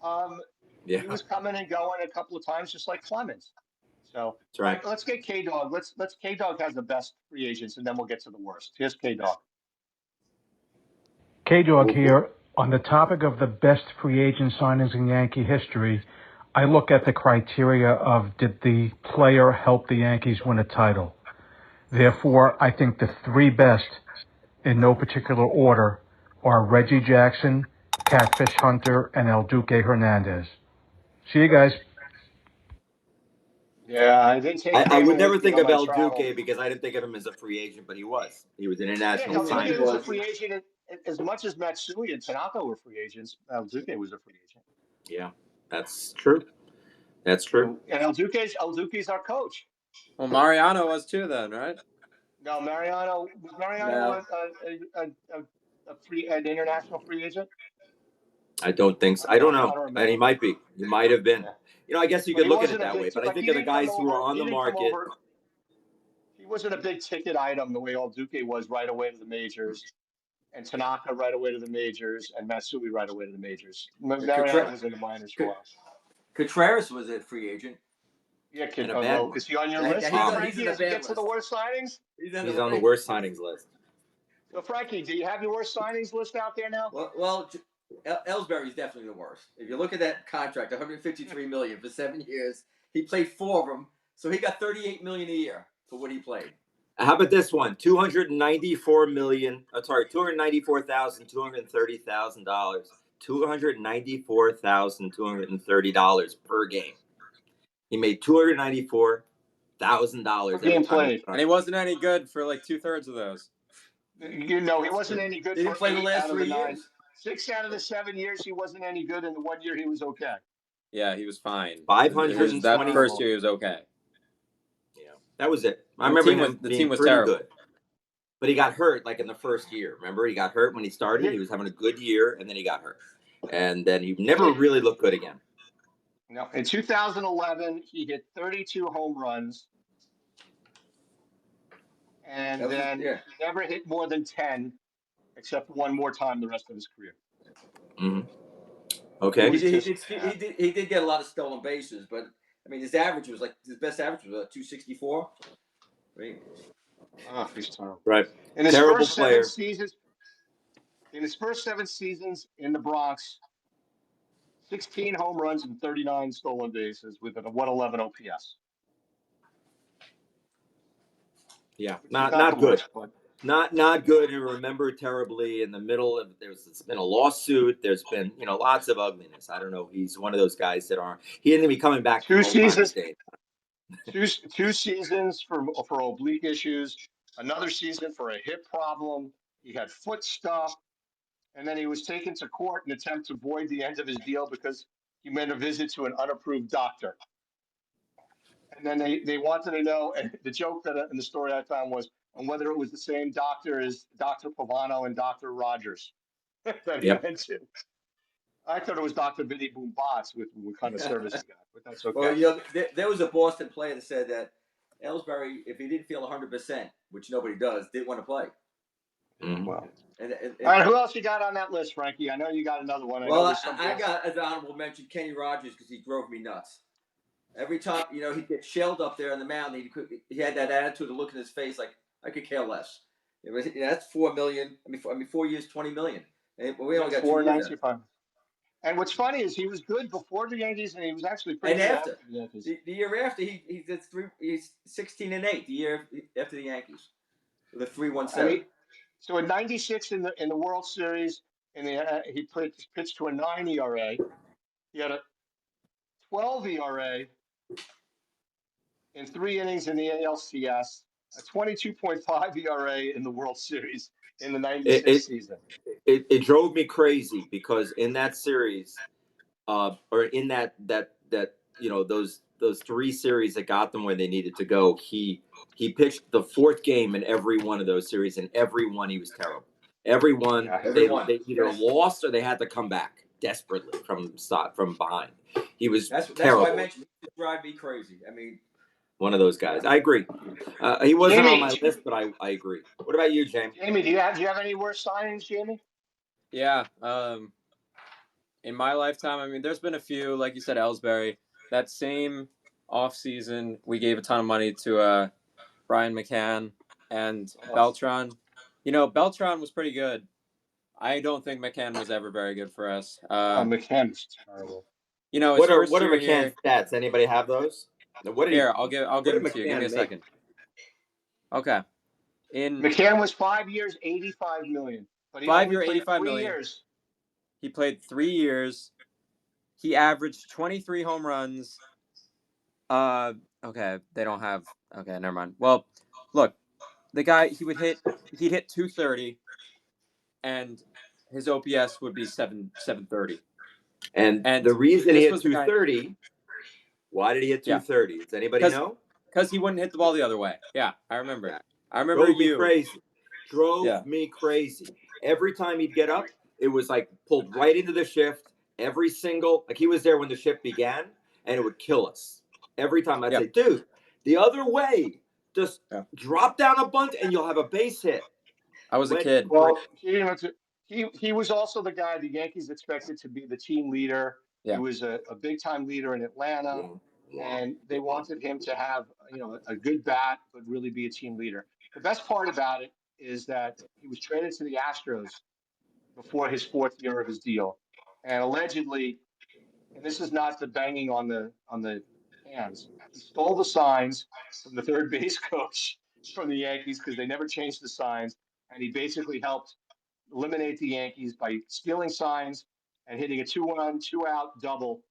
Um, Yeah, he was coming and going a couple of times, just like Clemens. So, all that's right. right, let's get K Dog. Let's K Dog has the best free agents, and then we'll get to the worst. Here's K Dog. K-Dog here. On the topic of the best free agent signings in Yankee history, I look at the criteria of did the player help the Yankees win a title. Therefore, I think the three best, in no particular order, are Reggie Jackson, Catfish Hunter, and El Duque Hernandez. See you guys. Yeah, I didn't take I would Raymond never with me think on of my El travel. Duque because I didn't think of him as a free agent, but he was. He was an Yeah, international El He Duque signing. was a was. free agent as much as Matsui and Tanaka were free agents. El Duque was a free agent. Yeah, that's true. That's true. So, and El Duque's our coach. Well, Mariano was too then, right? No, Mariano No. an international free agent? I don't think so. I I don't don't know. And he remember. might be. He might have been. Yeah, I guess you but could he look at it wasn't a that big. way. But I But think he of the didn't come guys who were over. on He the didn't come market. over. He wasn't a big ticket item the way El Duque was right away to the majors, and Tanaka right away to the majors, and Matsui right away to the majors. Mariano was in the minors for a while. Contreras was a free agent. Yeah, kid. And a Oh, bad well, one. is he on your Yeah, list, he's Frankie? in the As you bad get to the list. worst signings? He's on He's the on the worst signings list. So, Frankie, do you have your worst signings list out there now? Well, Ellsbury's definitely the worst. If you look at that contract, 153 million for 7 years, he played 4 of them, so he got 38 million a year for what he played. How about this one? $294,230,000. $294,230 per game. He made $294,000 Per every game time he played. put on. And he wasn't any good for like 2/3 of those. He wasn't any good He didn't for play the 8 last out of the 3 9. years. 6 out of the 7 years, he wasn't any good. And the 1 year, he was okay. Yeah, he was fine. That 520. first year he was okay. Yeah, that was it. I And remember him the team being was pretty terrible. good. But he got hurt like in the first year. Remember, he got hurt when he started. He was having a good year, and then he got hurt, and then he never really looked good again. No, in 2011, he hit 32 home runs, and then Yeah. he never hit more than 10, except one more time the rest of his career. Mm-hmm. He Okay. was just He did get a lot of stolen bases, but I mean his best average was 264. I mean, he's terrible. Right. In his Terrible first 7 player. seasons, in the Bronx, 16 home runs and 39 stolen bases with a 111 OPS. Yeah, Which is not the good. worst, but Not good, and remembered terribly. In the middle of there's been a lawsuit. There's been lots of ugliness. I don't know. He's one of those guys that are. He didn't be coming back from two Alzheimer's seasons, day. two seasons for oblique issues, another season for a hip problem. He had foot stuff, and then he was taken to court in an attempt to void the end of his deal because he made a visit to an unapproved doctor. And then they wanted to know, and the joke that in the story I found was on whether it was the same doctor as Dr. Pavano and Dr. Rogers that he Yep. went to. I thought it was Dr. Vinny Boom Bots with what kind of service he got, but that's okay. well, there was a Boston player that said that Ellsbury, if he didn't feel 100%, which nobody does, didn't want to play. Mm-hmm. Well, And all right, who else you got on that list, Frankie? I know you got another one. I know there's somebody I else. got as an honorable mention Kenny Rogers because he drove me nuts. Every time he'd get shelled up there on the mound, he had that attitude of look in his face like I could care less. That's $4 million. I mean 4 years, 20 million. And we only got 2 years. And what's funny is he was good before the Yankees, and he was actually pretty And good after the Yankees. the year after, he's 16-8 the year after the Yankees with a 3.17. I mean, so in '96 in the World Series, he pitched to a 9 ERA. He had a 12 ERA in 3 innings in the ALCS. a 22.5 ERA in the World Series in the It, '96 it season. it drove me crazy because in that series, or in that those three series that got them where they needed to go, he pitched the fourth game in every one of those series, and every one he was terrible. Every one Yeah, they either lost or they had to come back desperately from behind. He was That's terrible. why I mentioned it drive me crazy. I mean, One of those guys. I agree. He wasn't on Jamie, my list, but I agree. What about you, James? Jamie, do you have any worse signings, Jamie? Yeah. In my lifetime, I mean, there's been a few, like you said, Ellsbury. That same offseason, we gave a ton of money to Brian McCann and Beltran. You know, Beltran was pretty good. I don't think McCann was ever very good for us. McCann was terrible. You know, his What are first year McCann's here. stats? Anybody have those? What did he? Here, I'll What give did them to you. Give me McCann a make? second. Okay. In McCann was 5 years, 85 million, but he 5 year, only played 85 three million. years. He played 3 years. He averaged 23 home runs. Okay, they don't have. Okay, never mind. Well, look, the guy he'd hit 230, and his OPS would be 730. And And the reason he this hit was the guy. 230, why did he hit Yeah, 230? Does anybody because know? he wouldn't hit the ball the other way. Yeah, I remember. Yeah. I remember Drove me you. crazy. Yeah, Drove me crazy. Every time he'd get up, it was like pulled right into the shift. Every single, like he was there when the shift began, and it would kill us. Every time I'd yeah, say, dude, the other way, just yeah. drop down a bunt and you'll have a base hit. I was a Went kid. crazy. Well, he was also the guy the Yankees expected to be the team leader. He Yeah, was a big time leader in Atlanta, Wah, wah, and they wah. wanted him to have a good bat, but really be a team leader. The best part about it is that he was traded to the Astros before his fourth year of his deal, and allegedly, and this is not the banging on the hands. He stole the signs from the third base coach from the Yankees because they never changed the signs, and he basically helped eliminate the Yankees by stealing signs and hitting a 2-1, 2-out double,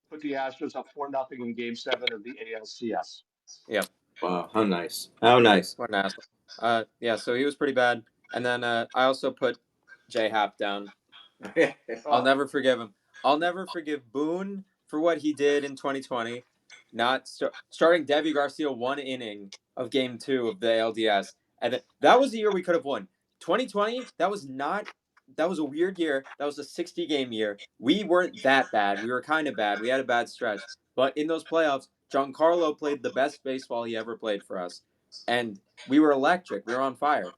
put the Astros up 4-0 in Game 7 of the ALCS. yeah. Wow, how nice. How nice. What an asshole. Yeah. So he was pretty bad. And then I also put J Hap down. I'll Oh, never forgive him. I'll never forgive Boone for what he did in 2020, not starting Debbie Garcia 1 inning of Game 2 of the ALDS, and that was the year we could have won. 2020, that was not. That was a weird year. That was a 60-game year. We weren't that bad. We were kind of bad. We had a bad stretch, but in those playoffs, Giancarlo played the best baseball he ever played for us, and we were electric. We were on fire,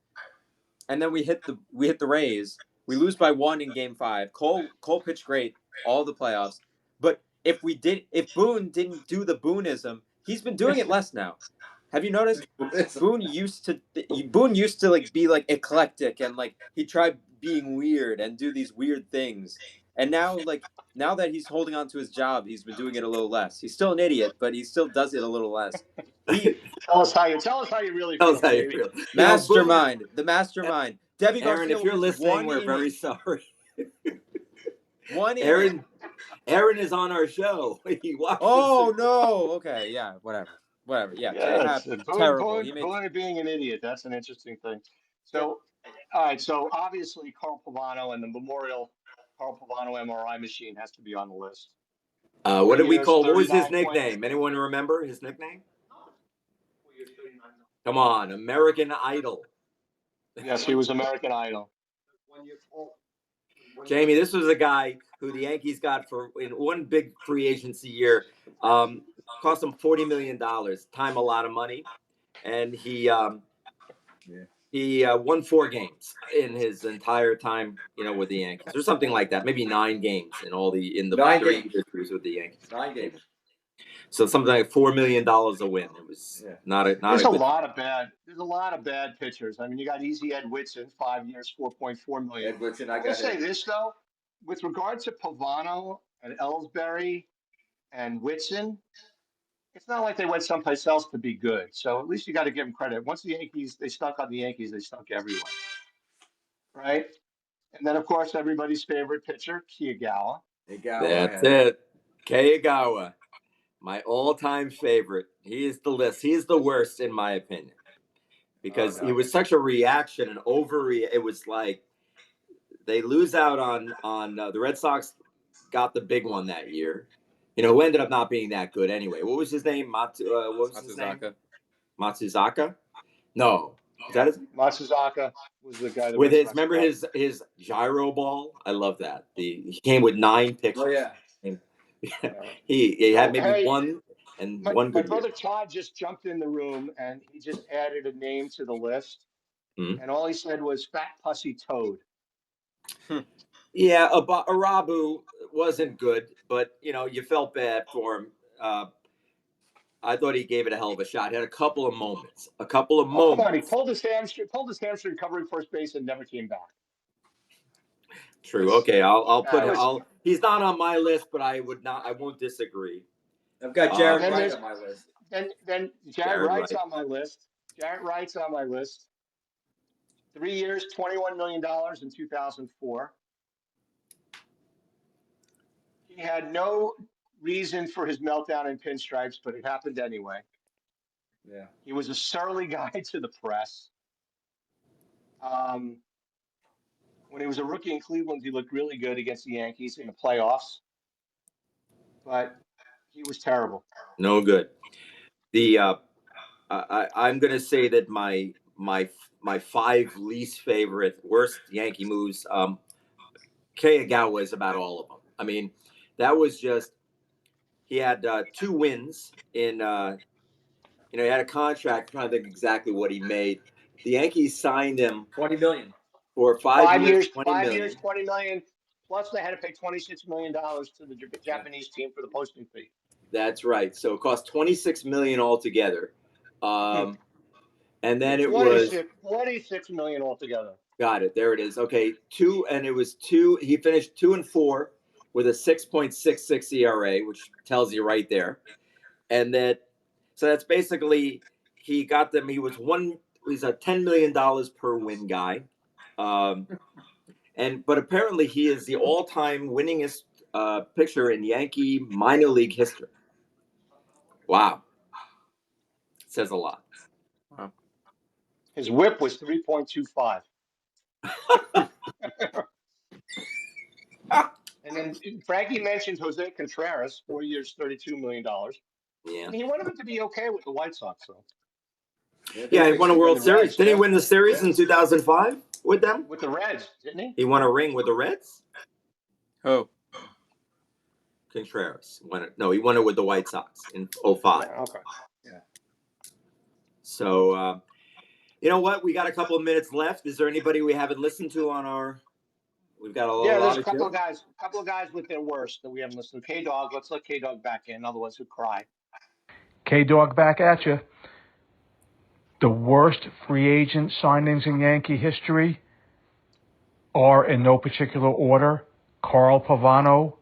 and then we hit the Rays. We lose by 1 in Game 5. Cole pitched great all the playoffs, but if Boone didn't do the Booneism, he's been doing it less now. Have you noticed? Boone used to like be like eclectic and like he tried being weird and do these weird things, and now that he's holding on to his job, he's been doing it a little less. He's still an idiot, but he still does it a little less. He tell us how you really Tell us feel, how you Jamie. feel. Boone, mastermind, the mastermind. Debbie Aaron, Garcia if you're was listening, one we're very inning. sorry. 1 inning. Aaron is on our show. He watches Oh it. no. Okay. Yeah. Whatever. Yeah. J Yeah, Hap it's terrible. He made. Boone being an idiot. That's an interesting thing. Yeah. So, all right. So obviously, Carl Pavano and the Memorial Carl Pavano MRI machine has to be on the list. What 4 did we years, call? What was his 39 points. nickname? Anyone remember his nickname? 4 years, 39. Come on, American Idol. Yes, he was American Idol. 1 year. Jamie, this was a guy who the Yankees got for in one big free agency year. Cost him $40 million. Time a lot of money, and he won 4 games in his entire time, with the Yankees, or something like that. Maybe 9 games in the 9 games. years he was with the Yankees. 9 games. So something like $4 million a win. It was not a There's good. a lot of bad pitchers. I mean, you got Easy Ed Whitson, 5 years, 4.4 million. Ed Woodson, I I will got say him. this though, with regard to Pavano and Ellsbury and Whitson, it's not like they went someplace else to be good. So at least you got to give them credit. Once the Yankees, they stunk on the Yankees, they stunk everywhere, right? And then of course everybody's favorite pitcher, Kiyagawa. That's it. Kayagawa, my all-time favorite. He is the list. He is the worst in my opinion. because it was such a reaction and it was like they lose out on the Red Sox got the big one that year. Who ended up not being that good anyway. What was his name? What was his name? Matsuzaka? No. Is that his? Matsuzaka was the guy the With Red his, Sox remember got. his gyro ball? I love that. He came with 9 pitches. Oh yeah. he had maybe hey, one and my one good brother year. Todd just jumped in the room and he just added a name to the list. Hmm? And all he said was Fat Pussy Toad. Yeah, Arabu wasn't good, but you felt bad for him. I thought he gave it a hell of a shot. He had a couple of moments. Oh, come on. He pulled his hamstring covering first base and never came back. True. Okay, I'll put him. was, He's not on my list, but I won't disagree. I've got Jared then Wright there's on my list. then Jared Wright's on my list. Jared Wright's on my list. 3 years, $21 million in 2004. He had no reason for his meltdown in pinstripes, but it happened anyway. Yeah. He was a surly guy to the press. When he was a rookie in Cleveland, he looked really good against the Yankees in the playoffs, but he was terrible. No good. I'm going to say that my 5 least favorite worst Yankee moves. Kagawa is about all of them. I mean, that was just he had 2 wins in. He had a contract. I'm trying to think exactly what he made. The Yankees signed him $20 million for 5 years, 20 5 million. years, 20 million. Plus, they had to pay $26 million to the Japanese team for the posting fee. That's right. So it cost 26 million altogether. And then it was 26 million altogether. got it. There it is. Okay, 2 and it was 2. He finished 2-4 with a 6.66 ERA, which tells you right there. And that's basically he got them. He's a $10 million per win guy. But apparently he is the all-time winningest pitcher in Yankee minor league history. Wow. Says a lot. Wow. His whip was 3.25. And then Frankie mentioned Jose Contreras, 4 years, $32 million. Yeah. And he wanted him to be okay with the White Sox, though. Yeah, he won a World Series. Reds, Didn't he win the series in 2005 with them? With the Reds, didn't he? He won a ring with the Reds? Oh. Contreras won it. No, he won it with the White Sox in 05. Yeah, okay. Yeah. So, you know what? We got a couple of minutes left. Is there anybody we haven't listened to on our? We've got a lot. Yeah, there's a of couple of guys with their worst that we haven't listened to. K-Dog, let's let K-Dog back in. Otherwise, he'll cry. K-Dog back at you. The worst free agent signings in Yankee history are, in no particular order, Carl Pavano,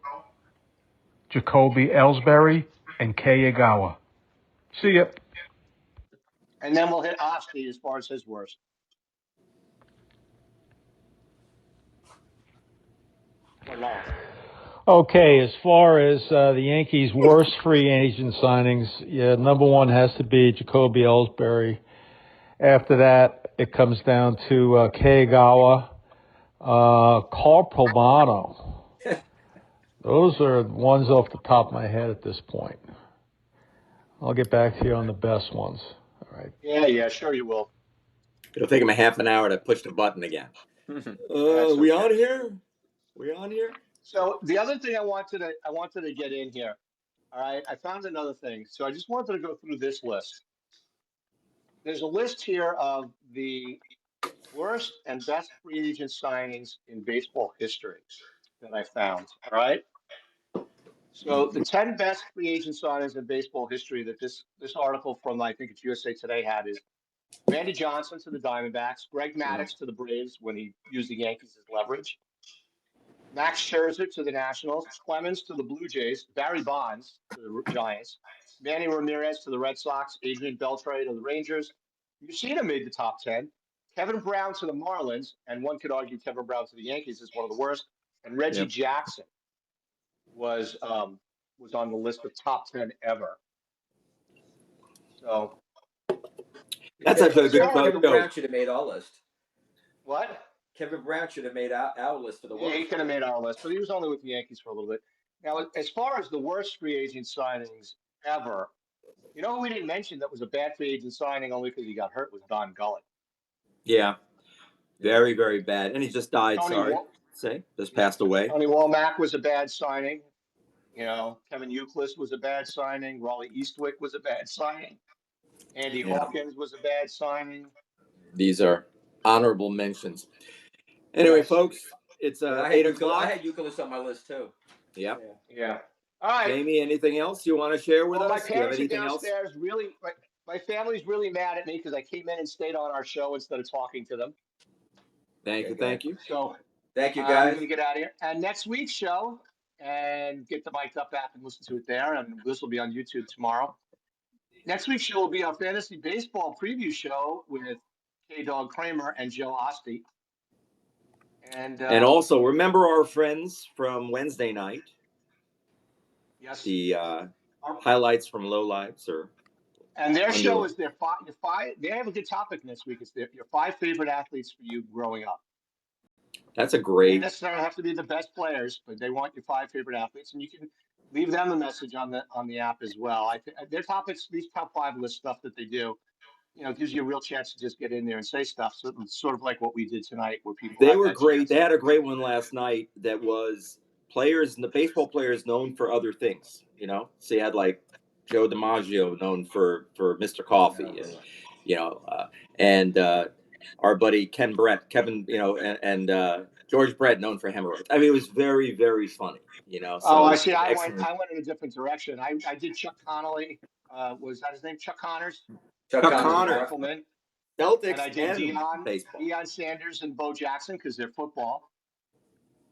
Jacoby Ellsbury, and Kagawa. See ya. And then we'll hit Osti as far as his worst. Or not. Okay, as far as the Yankees' worst free agent signings, yeah, number one has to be Jacoby Ellsbury. After that, it comes down to Kagawa, Carl Pavano. Those are ones off the top of my head at this point. I'll get back to you on the best ones. All right. Yeah, sure you will. It'll take him a half an hour to push the button again. We on here? We on here? So the other thing I wanted to get in here. All right, I found another thing. So I just wanted to go through this list. There's a list here of the worst and best free agent signings in baseball history that I found. All right. So the 10 best free agent signings in baseball history that this article from, I think it's USA Today, had is Randy Johnson to the Diamondbacks, Greg Maddux to the Braves when he used the Yankees as leverage, Max Scherzer to the Nationals, Clemens to the Blue Jays, Barry Bonds to the Giants, Manny Ramirez to the Red Sox, Adrian Beltre to the Rangers. Yoshida made the top 10. Kevin Brown to the Marlins, and one could argue Kevin Brown to the Yankees is one of the worst. And Reggie Jackson was on the list of top 10 ever. So That's actually a good Kevin show. Brown should have made our list. What? Kevin Brown should have made our list for the Yeah, he worst. could have made our list, but he was only with the Yankees for a little bit. Now, as far as the worst free agent signings ever, you know who we didn't mention that was a bad free agent signing only because he got hurt was Don Gullet. Yeah, very, very bad. And he just died, Tony sorry. Just passed away. Tony Womack was a bad signing. You know, Kevin Euclid was a bad signing. Raleigh Eastwick was a bad signing. Andy Yeah. Hawkins was a bad signing. These are honorable mentions. Anyway, Yes. folks, it's And 8 o'clock. I had Euclid on my list too. Yeah. Yeah. All right. Jamie, anything else you want to share with Well, my us? Do you have parents are anything else? downstairs. Really, my family's really mad at me because I came in and stayed on our show instead of talking to them. Thank you. Thank you. So Thank you, I'm guys. going to get out of here. And next week's show, and get the Mic'd Up app and listen to it there. And this will be on YouTube tomorrow. Next week's show will be our fantasy baseball preview show with K Dog Kramer and Joe Osti. And also remember our friends from Wednesday night. yes, The highlights from Low Lives and their show is their five. They have a good topic next week. It's your 5 favorite athletes for you growing up. That's a They great. don't necessarily have to be the best players, but they want your 5 favorite athletes, and you can leave them a message on the app as well. I think their topics, these top 5 list stuff that they do, you know, gives you a real chance to just get in there and say stuff. So it's sort of like what we did tonight, where people They had were that great. chance. They had a great one last night that was players and the baseball players known for other things. You know, so you had like Joe DiMaggio known for Mr. Coffee, and you know, and our buddy Kevin, you know, and George Brett known for hemorrhoids. I mean, it was very, very funny. You know, so Oh, I see. I excellent. went in a different direction. I did Chuck Connolly. Was that his name? Chuck Connors. Chuck Connor, Rifleman. Celtics, And I did baseball. Deion Sanders and Bo Jackson because they're football.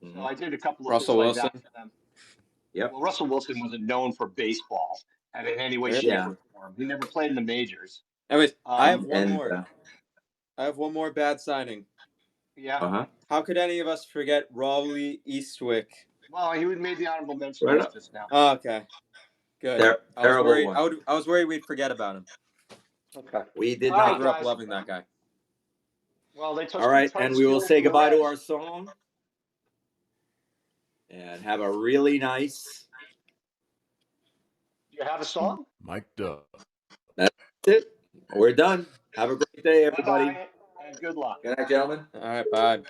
Mm-hmm. So I did a couple of Russell things like Wilson. that for them. Yep. Well, Russell Wilson wasn't known for baseball and in any way, shape, or form. He never played in the majors. Anyways, I have one more. I have one more bad signing. Yeah. How could any of us forget Raleigh Eastwick? Well, he made the honorable mention list just now. Oh, okay. Good. I was worried. One. I was worried we'd forget about him. Okay. We did All not. I right, grew up guys. loving that guy. Well, they touched. All right, and we will say goodbye to our Reds. song. And have a really nice. Do you have a song? Mic'd up. That's it. We're done. Have a great day, everybody. Bye-bye, and good luck. Good night, gentlemen. All right. Bye.